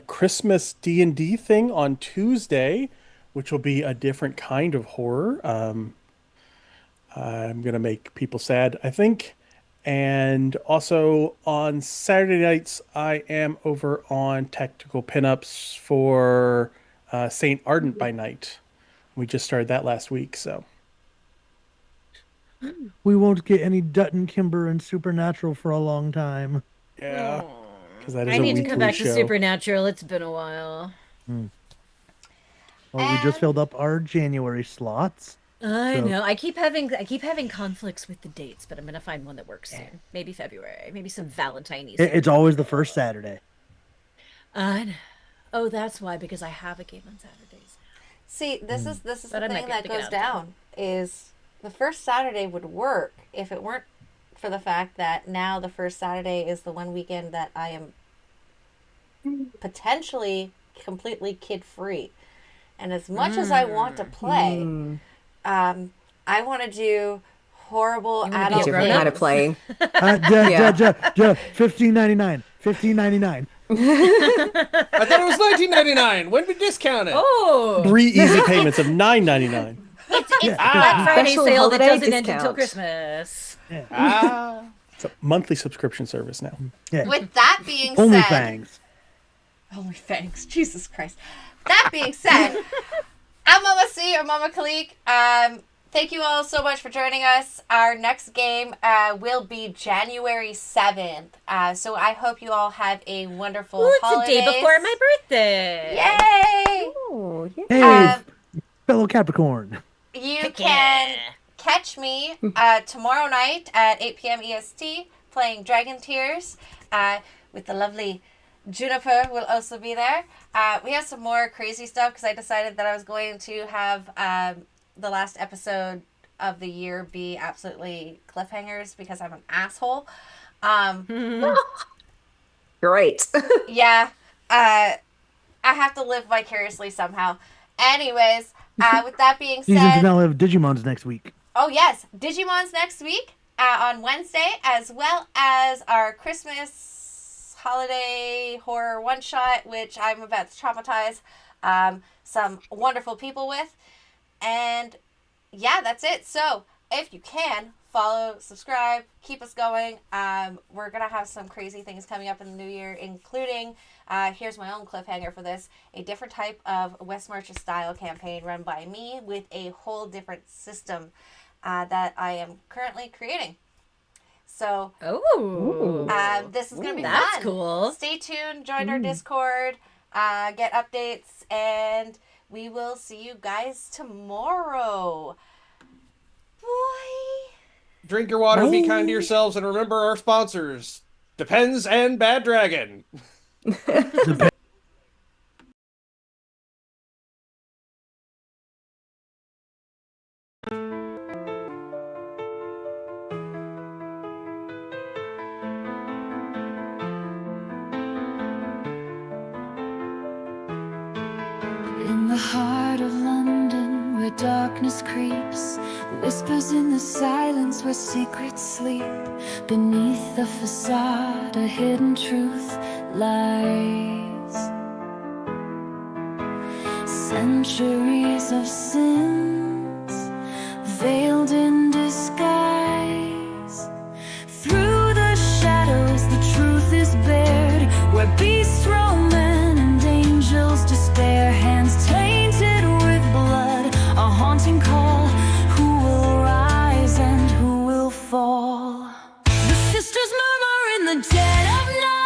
Christmas D&D thing on Tuesday, which will be a different kind of horror. I'm gonna make people sad, I think. And also on Saturday nights, I am over on Tactical Pinups for Saint Ardent by Night. We just started that last week, so. We won't get any Dutton, Kimber, and Supernatural for a long time. Yeah. Because that is I a need to weekly come back show. to Supernatural. It's been a while. Well, we just filled up our January slots. I So- know. I keep having conflicts with the dates, but I'm gonna find one that works soon. Maybe February. Maybe some Valentine's. It's always the first Saturday. Oh, that's why, because I have a game on Saturdays. See, this is But I the might thing be able that to get goes out down is the first Saturday would work if it weren't for the fact that now the first Saturday is the one weekend that I am potentially completely kid free. And as much as I want to play, I want to do horrible wanna be a adult Different grown-up? kind of playing. $15.99. $15.99. I thought it was $19.99. When we discount it? Oh, 3 easy payments of $9.99. it's Black Friday Special sale that holiday doesn't end until discount. Christmas. Ah. It's a monthly subscription service now. Yeah. With that being Only said, fangs. Holy fangs, Jesus Christ. That being said, I'm Mama C or Mama Khalik. Thank you all so much for joining us. Our next game will be January 7th. So I hope you all have a wonderful Ooh, it's holidays. the day before my birthday. Yay! Oh, yeah. Hey, Um, fellow Capricorn. You Heck can yeah. catch me tomorrow night at 8 p.m. EST playing Dragon Tears with the lovely Juniper will also be there. We have some more crazy stuff because I decided that I was going to have the last episode of the year be absolutely cliffhangers because I'm an asshole. Great. Yeah. I have to live vicariously somehow. Anyways, with that being Season said... finale of Digimon's next week. Oh, yes. Digimon's next week on Wednesday, as well as our Christmas holiday horror one-shot, which I'm about to traumatize some wonderful people with. And, yeah, that's it. So, if you can, follow, subscribe, keep us going. We're going to have some crazy things coming up in the new year, including, here's my own cliffhanger for this, a different type of West Marches style campaign run by me with a whole different system that I am currently creating. So, this is going to be That's fun. cool. Stay tuned, join our Discord, get updates, and we will see you guys tomorrow. Bye. Drink your water, be kind to yourselves, and remember our sponsors, Depends and Bad Dragon. In the heart of London, where darkness creeps, whispers in the silence where secrets sleep. Beneath the facade, a hidden truth lies. Centuries of sins, veiled in disguise. Through the shadows, the truth is bared, where beasts roam and angels despair. Hands tainted with blood, a haunting call. Who will rise and who will fall? The sisters murmur in the dead of night.